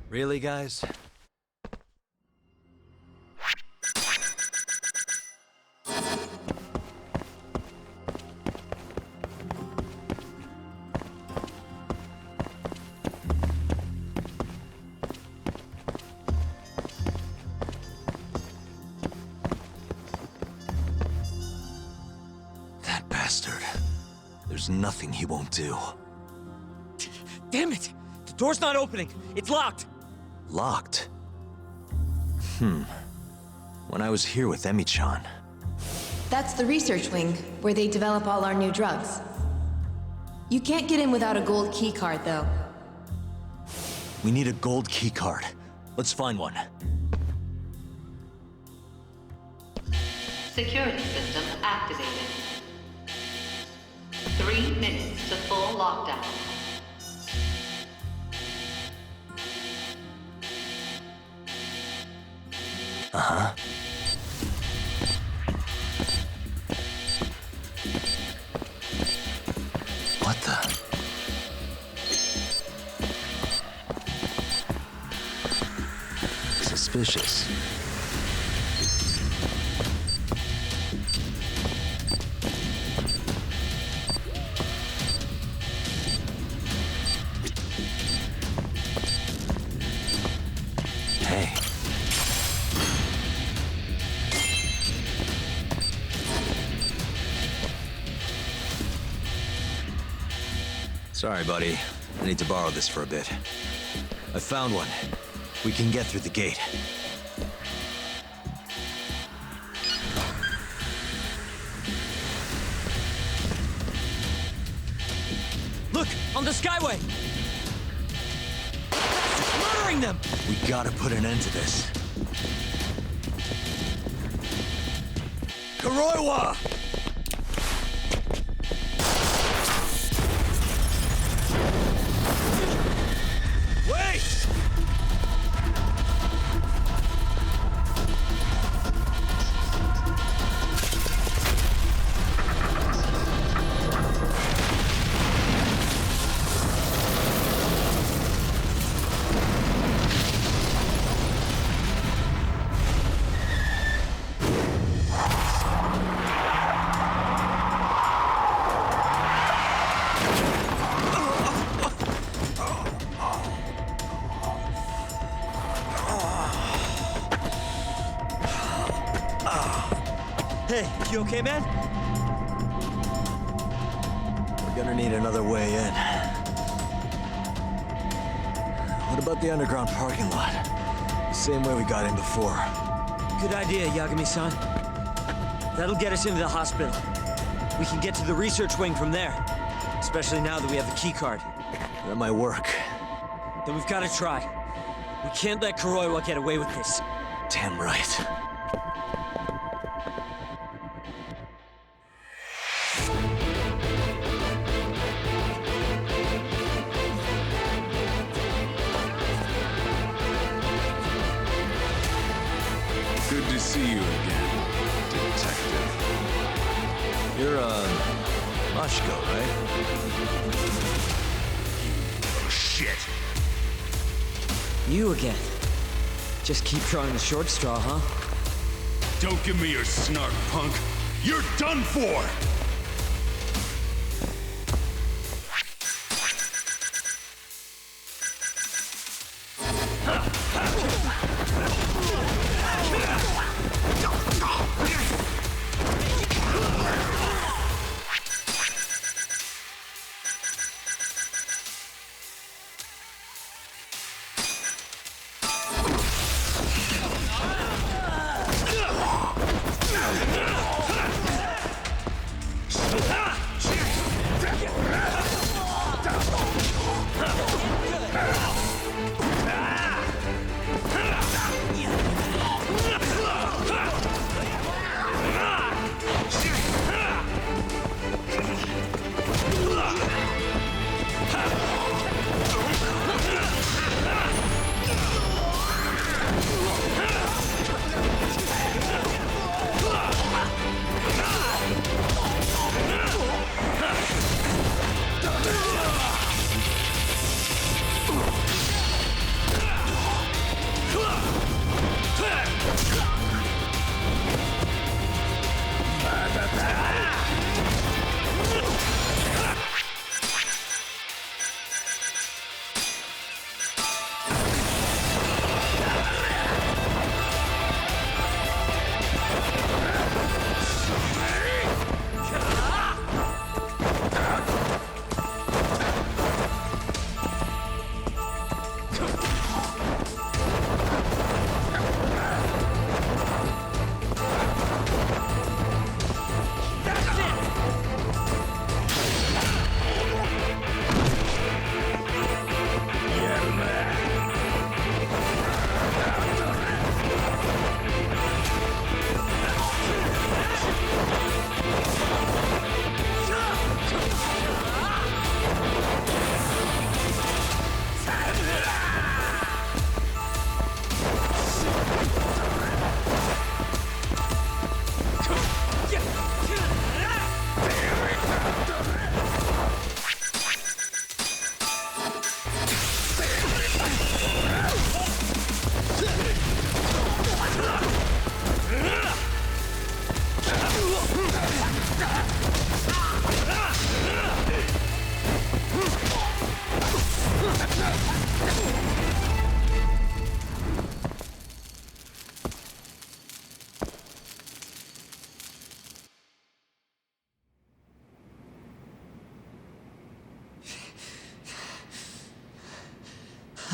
Really, guys? That bastard. There's nothing he won't do. Damn it! The door's not opening. It's locked. Locked? When I was here with Emi-chan. That's the research wing, where they develop all our new drugs. You can't get in without a gold key card, though. We need a gold key card. Let's find one. Security system activated. 3 minutes to full lockdown. Uh-huh. What the? Suspicious. Hey. Sorry, buddy. I need to borrow this for a bit. I found one. We can get through the gate. Look! On the skyway! scaring them! We gotta put an end to this. Kuroiwa! Wait! Hey, you okay, man? We're gonna need another way in. What about the underground parking lot? Same way we got in before. Good idea, Yagami-san. That'll get us into the hospital. We can get to the research wing from there. Especially now that we have the key card. That might work. Then we've got to try. We can't let Kuroiwa get away with this. Damn right. Good to see you again, detective. You're, Mashko, right? Oh, shit. You again. Just keep drawing the short straw, huh? Don't give me your snark, punk. You're done for!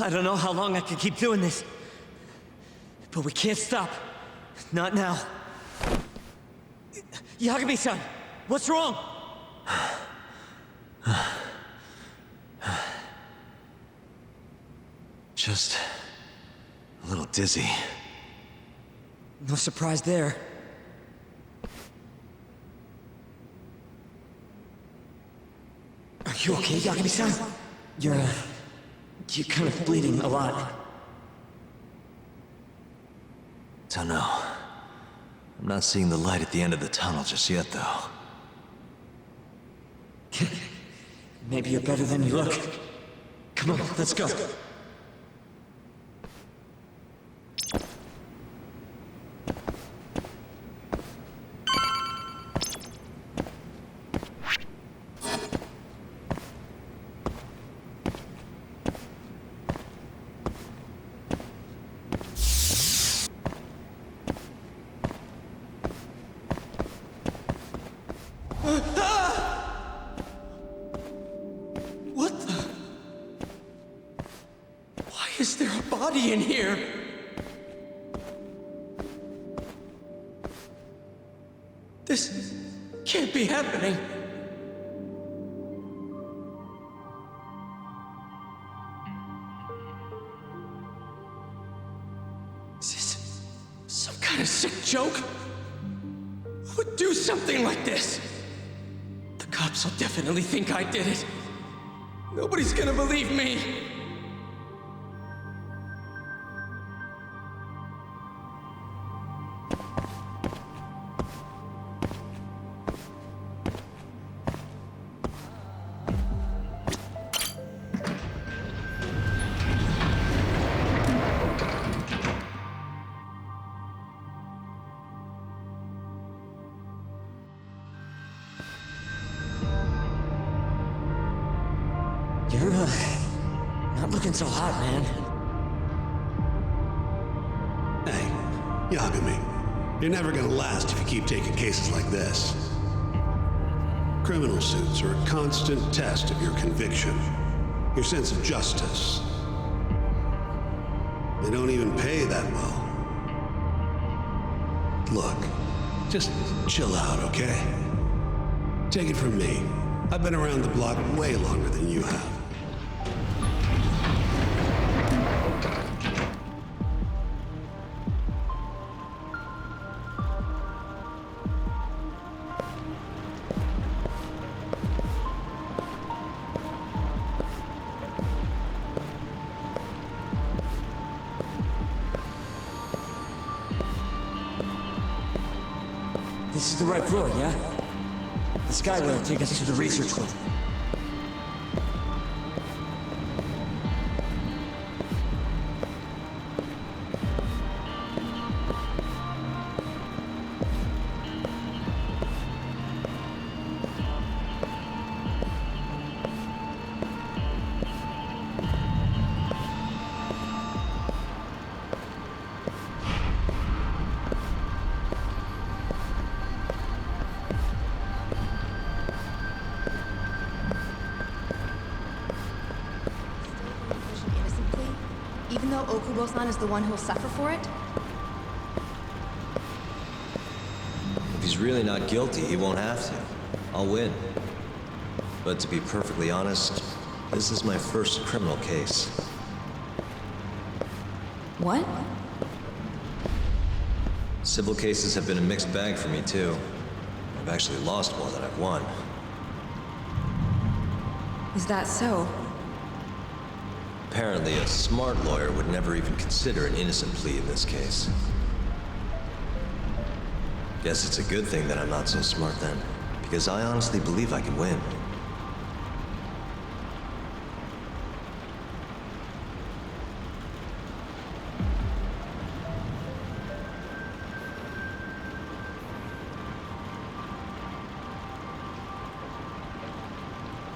I don't know how long I can keep doing this. But we can't stop. Not now. Yagami-san, what's wrong? Just A little dizzy. No surprise there. Are you okay, Yagami-san? You're kind of bleeding a lot. Don't know. I'm not seeing the light at the end of the tunnel just yet, though. Maybe you're better than you look. Come on, let's go. What the? Why is there a body in here? This can't be happening. Is this some kind of sick joke? Who would do something like this? The cops will definitely think I did it. Nobody's gonna believe me. You're, not looking so hot, man. Hey, Yagami, you're never gonna last if you keep taking cases like this. Criminal suits are a constant test of your conviction, your sense of justice. They don't even pay that well. Look, just chill out, okay? Take it from me. I've been around the block way longer than you have. This is the right floor, yeah? The skyway will take us to the research wing. Even though Okubo-san is the one who'll suffer for it? If he's really not guilty, he won't have to. I'll win. But to be perfectly honest, this is my first criminal case. What? Civil cases have been a mixed bag for me, too. I've actually lost more than I've won. Is that so? Apparently, a smart lawyer would never even consider an innocent plea in this case. Guess it's a good thing that I'm not so smart then, because I honestly believe I can win.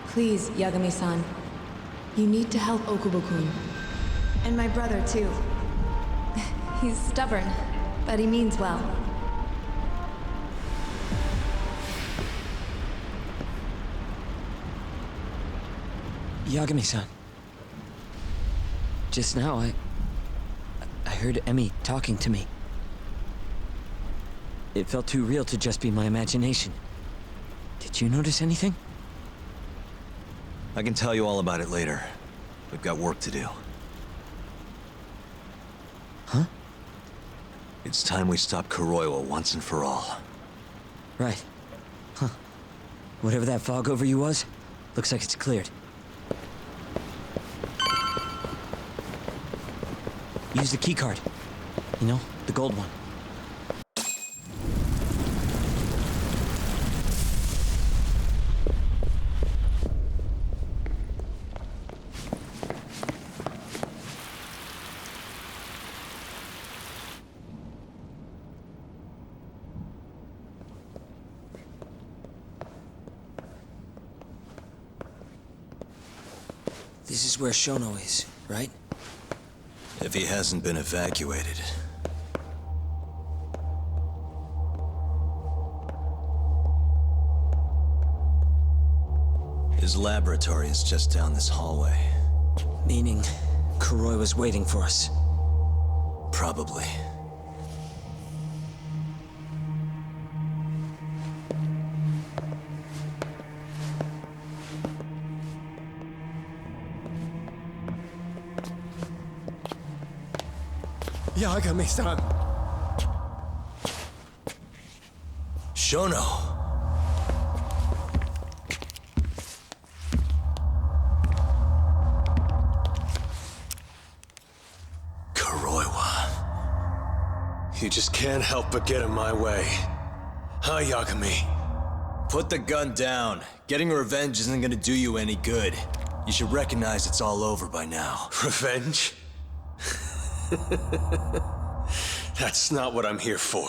Please, Yagami-san. You need to help Okubo-kun. And my brother, too. He's stubborn, but he means well. Yagami-san. Just now, I heard Emmy talking to me. It felt too real to just be my imagination. Did you notice anything? I can tell you all about it later. We've got work to do. Huh? It's time we stop Kuroiwa once and for all. Right. Huh. Whatever that fog over you was, looks like it's cleared. Use the keycard. You know, the gold one. This is where Shono is, right? If he hasn't been evacuated. His laboratory is just down this hallway. Meaning, Kuroi was waiting for us. Probably. Yagami-san! Shono! Kuroiwa. You just can't help but get in my way. Huh, Yagami? Put the gun down. Getting revenge isn't gonna do you any good. You should recognize it's all over by now. Revenge? That's not what I'm here for.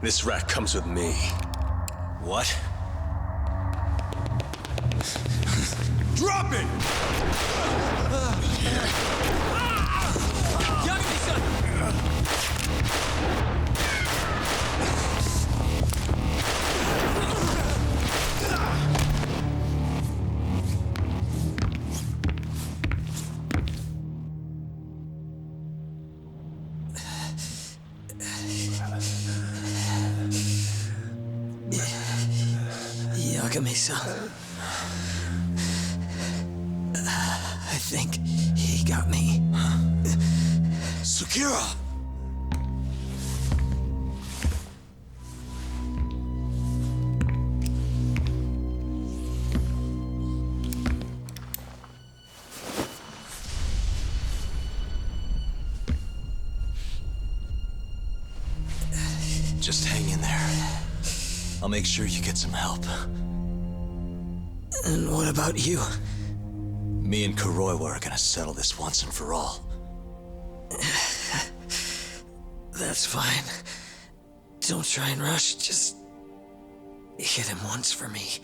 This rat comes with me. What? Drop it! Yagami-san! Yagami-san. I think he got me. Sukira! Just hang in there. I'll make sure you get some help. And what about you? Me and Kuroiwa are gonna settle this once and for all. That's fine. Don't try and rush, just hit him once for me.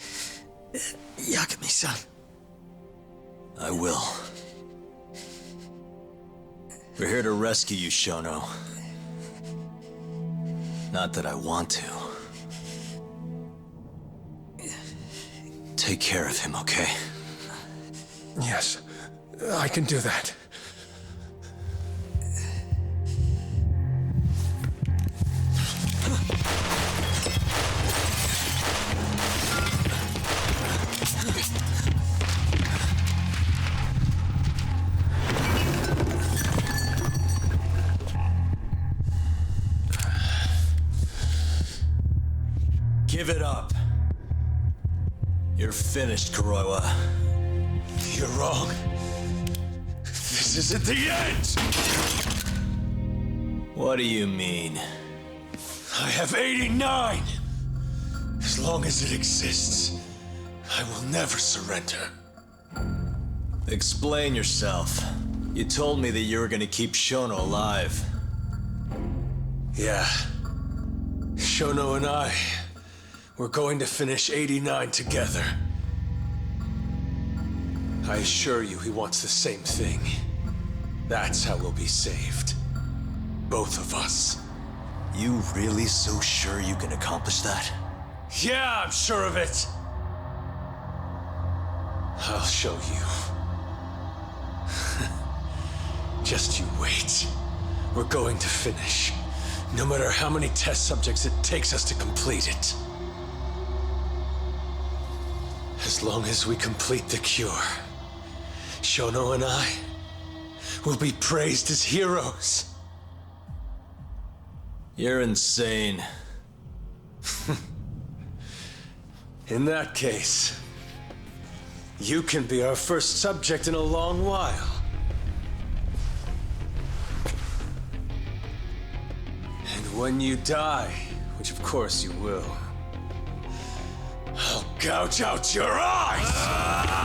Yagami-san. I will. We're here to rescue you, Shono. Not that I want to. Take care of him, okay? Yes, I can do that. Give it up. You're finished, Kuroiwa. You're wrong. This isn't the end! What do you mean? I have 89! As long as it exists, I will never surrender. Explain yourself. You told me that you were gonna keep Shono alive. Yeah. Shono and I, we're going to finish 89 together. I assure you he wants the same thing. That's how we'll be saved. Both of us. You really so sure you can accomplish that? Yeah, I'm sure of it. I'll show you. Just you wait. We're going to finish. No matter how many test subjects it takes us to complete it. As long as we complete the cure, Shono and I will be praised as heroes. You're insane. In that case, you can be our first subject in a long while. And when you die, which of course you will, I'll gouge out your eyes!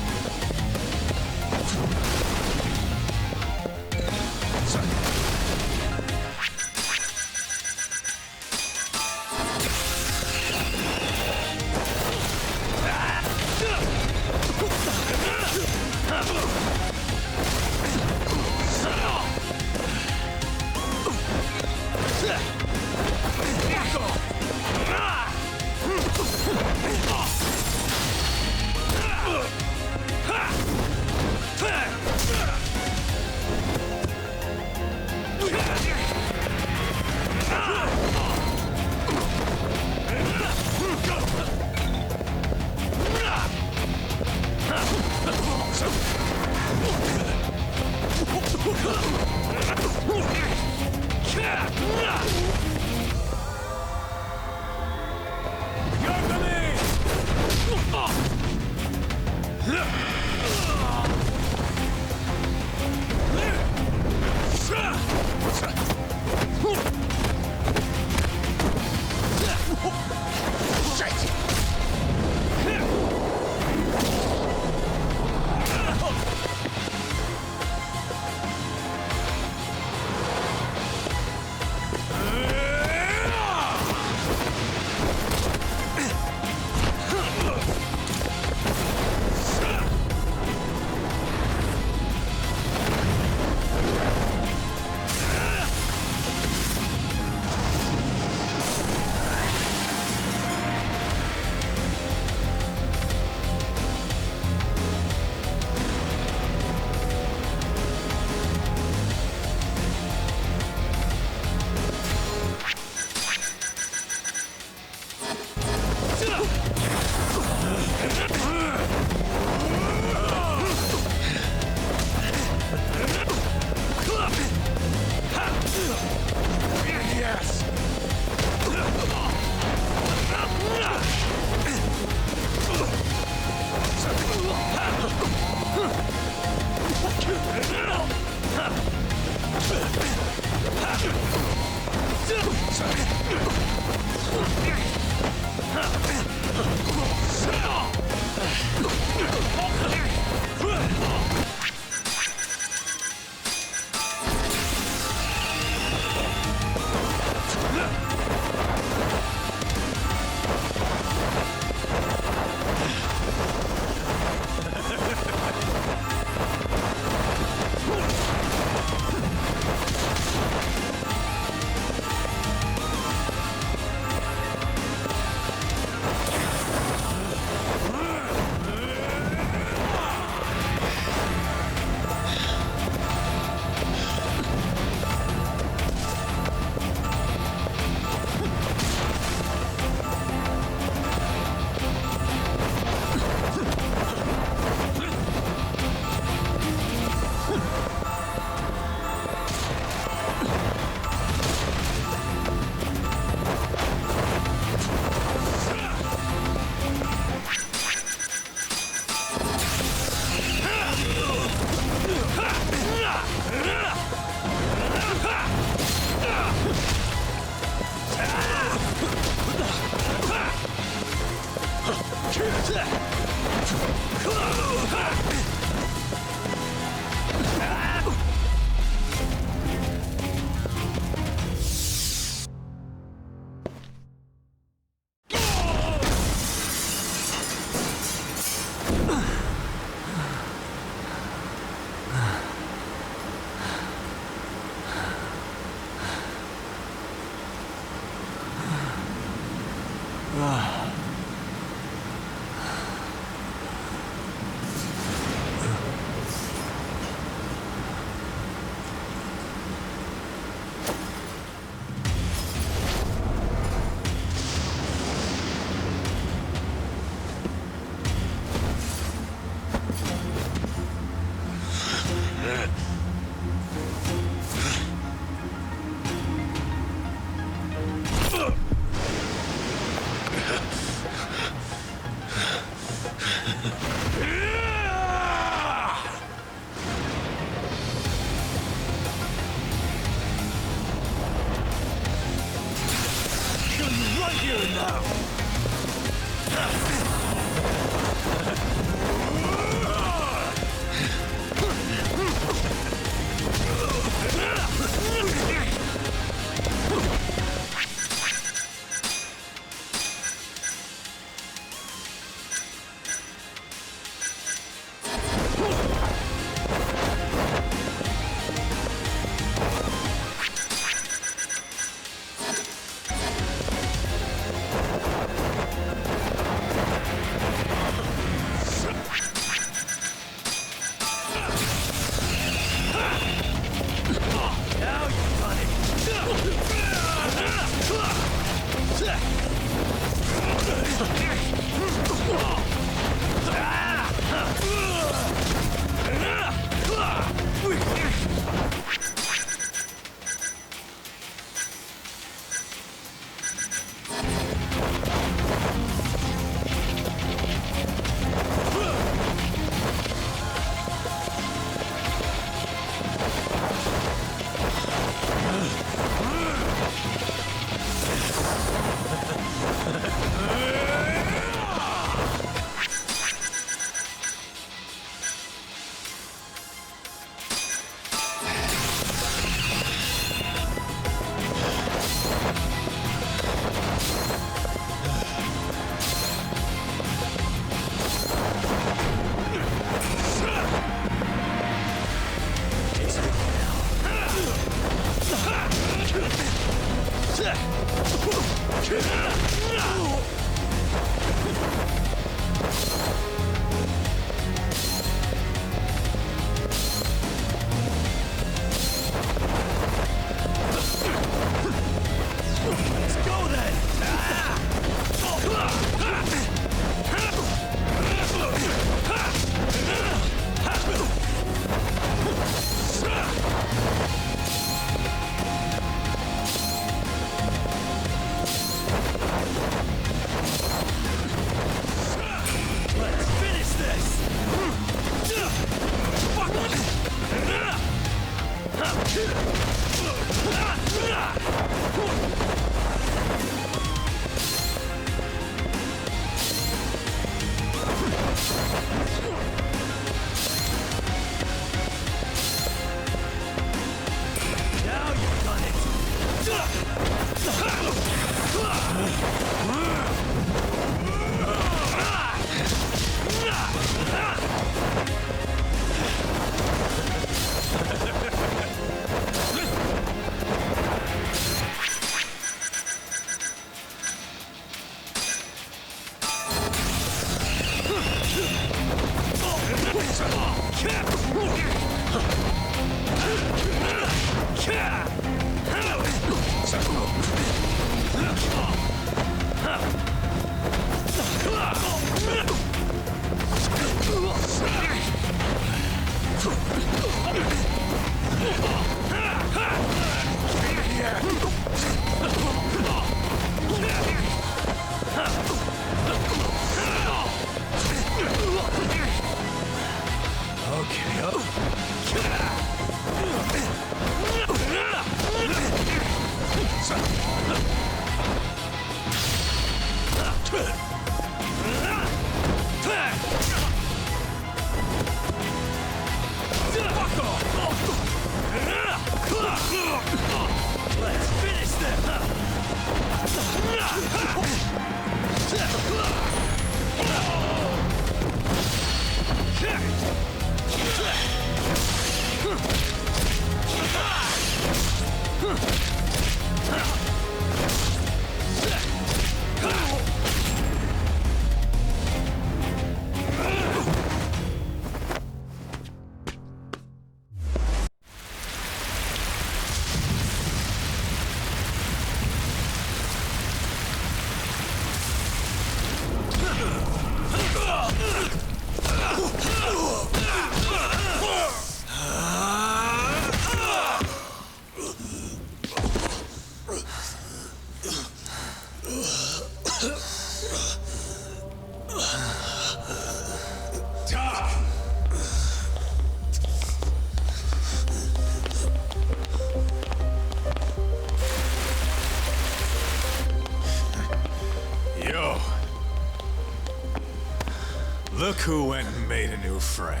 Look who went and made a new friend.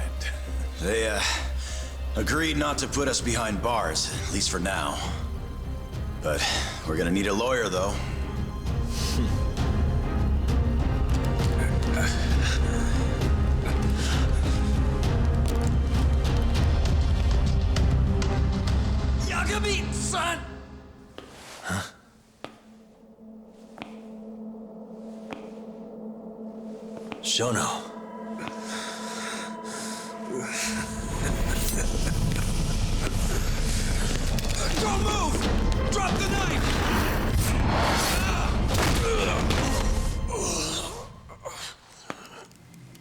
They, agreed not to put us behind bars, at least for now. But we're gonna need a lawyer, though. Yagami, son! Huh? Shono. Don't move! Drop the knife!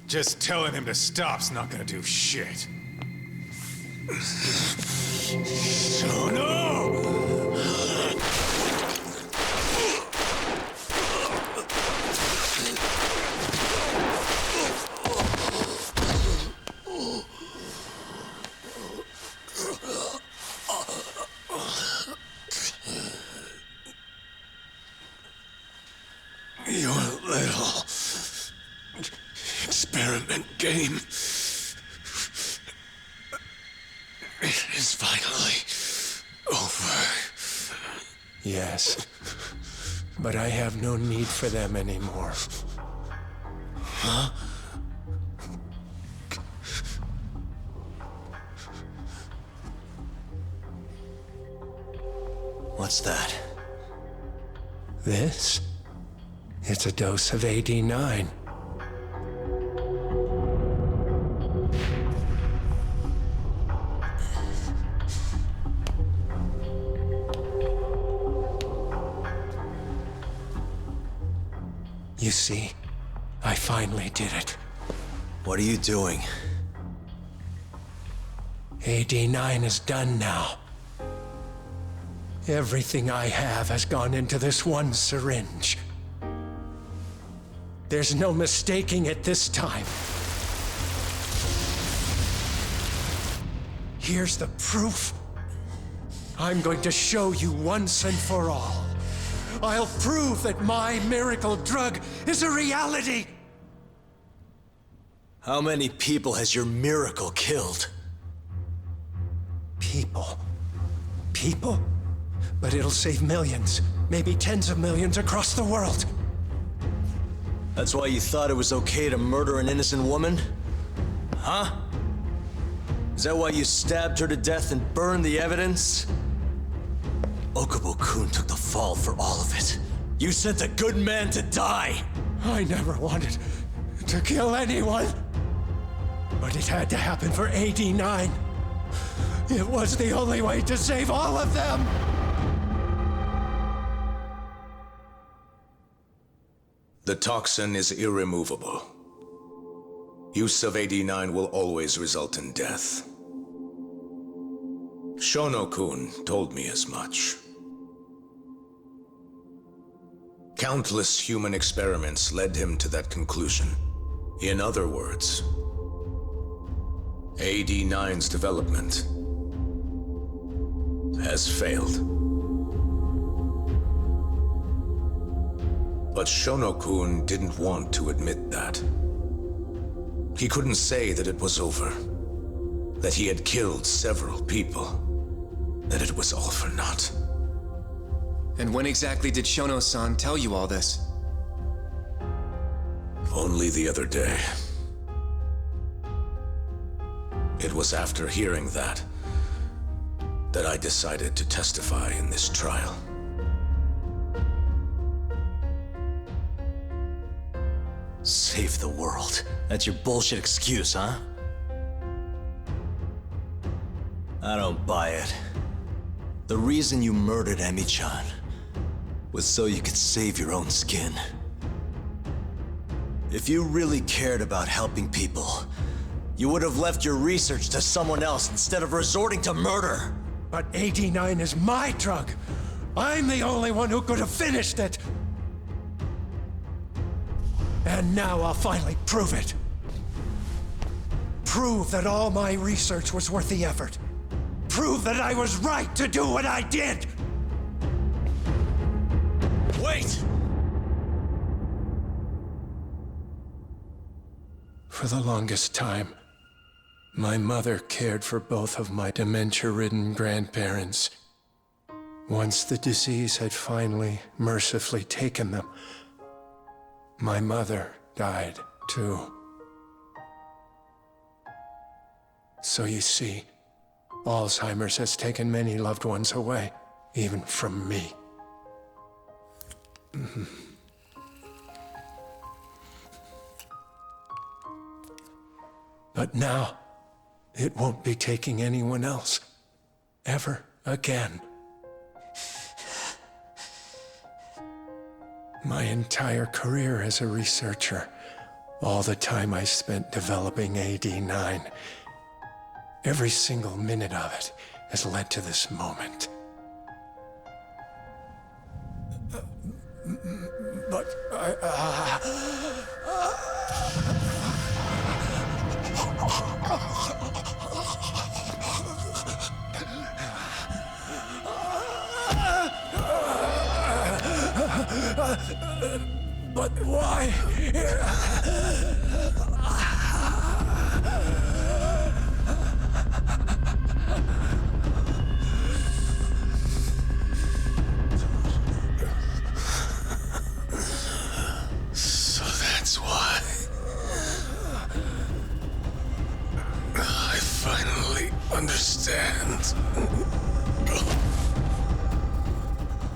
Just telling him to stop's not gonna do shit. Your little experiment game is finally over. Yes, but I have no need for them anymore. Huh? What's that? This? It's a dose of AD9. You see, I finally did it. What are you doing? AD9 is done now. Everything I have has gone into this one syringe. There's no mistaking it this time. Here's the proof. I'm going to show you once and for all. I'll prove that my miracle drug is a reality. How many people has your miracle killed? People. People? But it'll save millions, maybe tens of millions across the world. That's why you thought it was okay to murder an innocent woman? Huh? Is that why you stabbed her to death and burned the evidence? Okubo-kun took the fall for all of it. You sent a good man to die! I never wanted to kill anyone. But it had to happen for AD9. It was the only way to save all of them! The toxin is irremovable. Use of AD9 will always result in death. Shono-kun told me as much. Countless human experiments led him to that conclusion. In other words, AD9's development has failed. But Shono-kun didn't want to admit that. He couldn't say that it was over, that he had killed several people, that it was all for naught. And when exactly did Shono-san tell you all this? Only the other day. It was after hearing that I decided to testify in this trial. Save the world. That's your bullshit excuse, huh? I don't buy it. The reason you murdered Emi-chan was so you could save your own skin. If you really cared about helping people, you would have left your research to someone else instead of resorting to murder. But AD9 is my drug. I'm the only one who could have finished it. And now I'll finally prove it. Prove that all my research was worth the effort. Prove that I was right to do what I did! Wait! For the longest time, my mother cared for both of my dementia-ridden grandparents. Once the disease had finally, mercifully taken them, my mother died too. So you see, Alzheimer's has taken many loved ones away, even from me. But now, it won't be taking anyone else, ever again. My entire career as a researcher, all the time I spent developing AD9, every single minute of it has led to this moment. But but why? So that's why. I finally understand.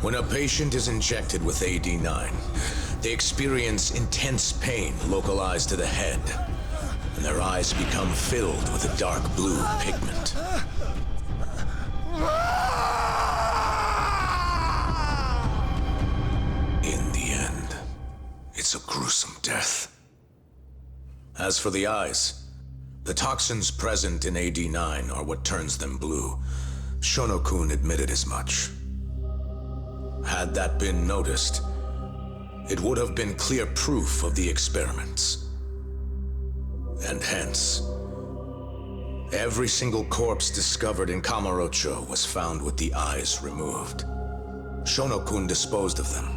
When a patient is injected with AD9, they experience intense pain localized to the head, and their eyes become filled with a dark blue pigment. In the end, it's a gruesome death. As for the eyes, the toxins present in AD9 are what turns them blue. Shono-kun admitted as much. Had that been noticed, it would have been clear proof of the experiments. And hence, every single corpse discovered in Kamurocho was found with the eyes removed. Shono-kun disposed of them,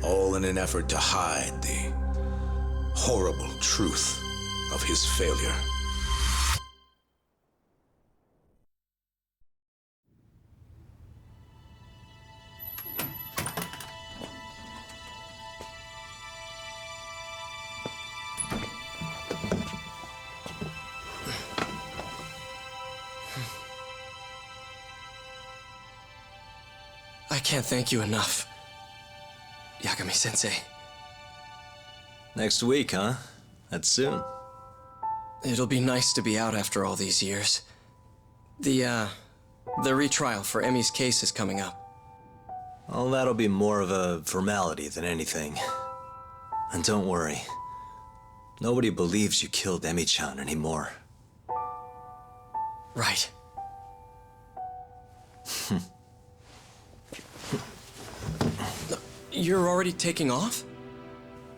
all in an effort to hide the horrible truth of his failure. I can't thank you enough, Yagami-sensei. Next week, huh? That's soon. It'll be nice to be out after all these years. The retrial for Emmy's case is coming up. Well, that'll be more of a formality than anything. And don't worry. Nobody believes you killed Emmy-chan anymore. Right. You're already taking off?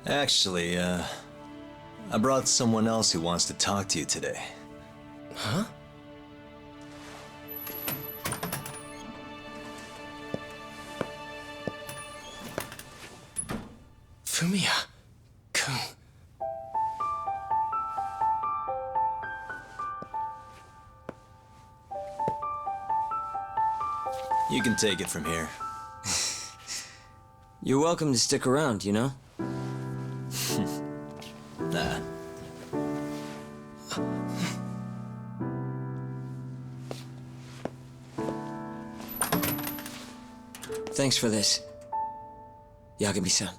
Actually, I brought someone else who wants to talk to you today. Huh? Fumiya-kun. You can take it from here. You're welcome to stick around, you know? Nah. Thanks for this, Yagami-san.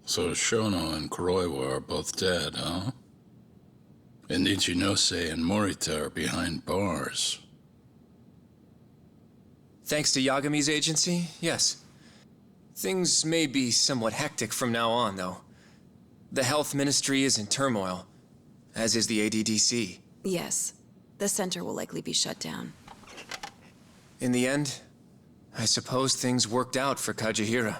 So Shono and Kuroiwa are both dead, huh? And Ichinose and Morita are behind bars. Thanks to Yagami's agency, yes. Things may be somewhat hectic from now on, though. The health ministry is in turmoil, as is the ADDC. Yes. The center will likely be shut down. In the end, I suppose things worked out for Kajihira.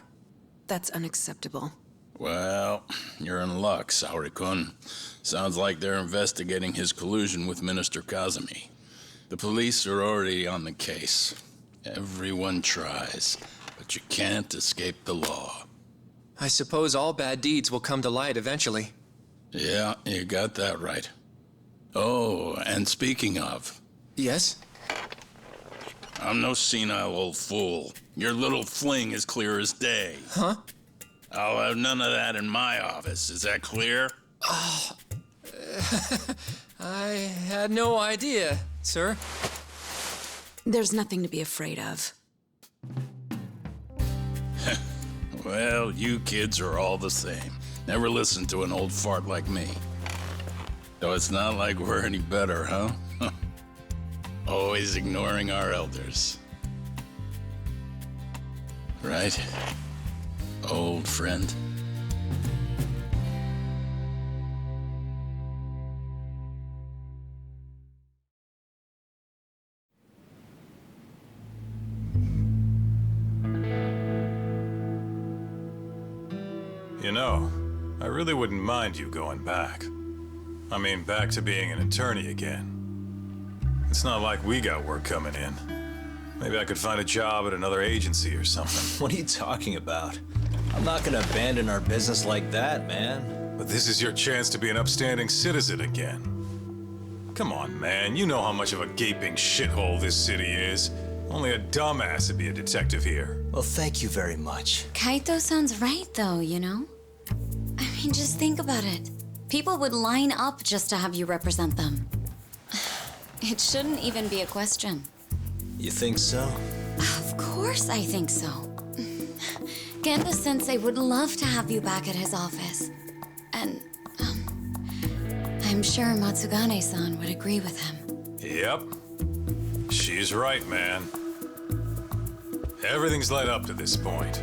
That's unacceptable. Well, you're in luck, Saori-kun. Sounds like they're investigating his collusion with Minister Kazumi. The police are already on the case. Everyone tries, but you can't escape the law. I suppose all bad deeds will come to light eventually. Yeah, you got that right. Oh, and speaking of... Yes? I'm no senile old fool. Your little fling is clear as day. Huh? I'll have none of that in my office. Is that clear? Oh, I had no idea, sir. There's nothing to be afraid of. Well, you kids are all the same. Never listen to an old fart like me. Though it's not like we're any better, huh? Always ignoring our elders. Right? Old friend? You know, I really wouldn't mind you going back. I mean, back to being an attorney again. It's not like we got work coming in. Maybe I could find a job at another agency or something. What are you talking about? I'm not gonna abandon our business like that, man. But this is your chance to be an upstanding citizen again. Come on, man. You know how much of a gaping shithole this city is. Only a dumbass would be a detective here. Well, thank you very much. Kaito sounds right, though, you know? I mean, just think about it. People would line up just to have you represent them. It shouldn't even be a question. You think so? Of course I think so. Genda-sensei would love to have you back at his office. And, I'm sure Matsugane-san would agree with him. Yep. She's right, man. Everything's led up to this point.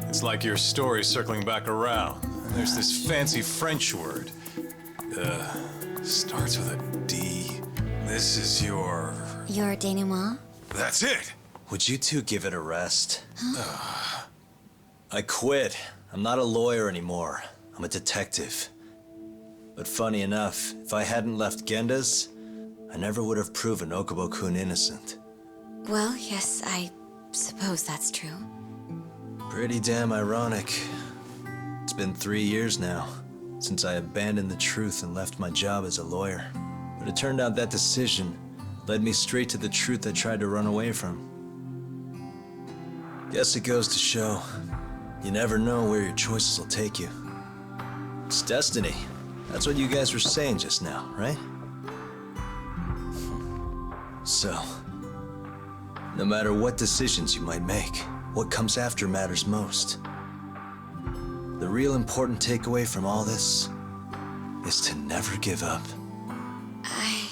It's like your story's circling back around. And there's this fancy French word. Starts with a D. This is your... Your denouement? That's it! Would you two give it a rest? Huh? I quit. I'm not a lawyer anymore. I'm a detective. But funny enough, if I hadn't left Genda's, I never would have proven Okubo-kun innocent. Well, yes, I suppose that's true. Pretty damn ironic. It's been 3 years now, since I abandoned the truth and left my job as a lawyer. But it turned out that decision led me straight to the truth I tried to run away from. Guess it goes to show, you never know where your choices will take you. It's destiny. That's what you guys were saying just now, right? So, no matter what decisions you might make, what comes after matters most. The real important takeaway from all this is to never give up. I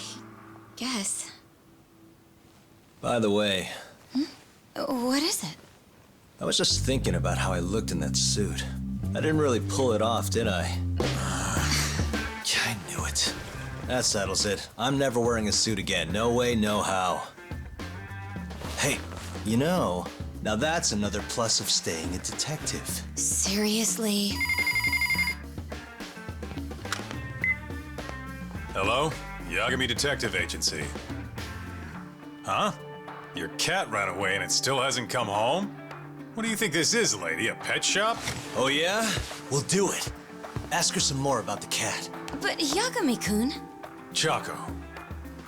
guess. By the way... What is it? I was just thinking about how I looked in that suit. I didn't really pull it off, did I? I knew it. That settles it. I'm never wearing a suit again. No way, no how. Hey, you know, now that's another plus of staying a detective. Seriously? Hello? Yagami Detective Agency. Huh? Your cat ran away and it still hasn't come home? What do you think this is, lady? A pet shop? Oh yeah? We'll do it. Ask her some more about the cat. But Yagami-kun... Choco.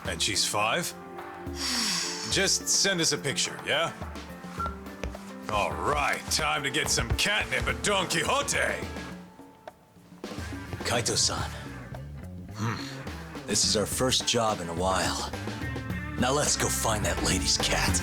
And she's 5? Just send us a picture, yeah? All right, time to get some catnip at Don Quixote! Kaito-san. This is our first job in a while. Now let's go find that lady's cat.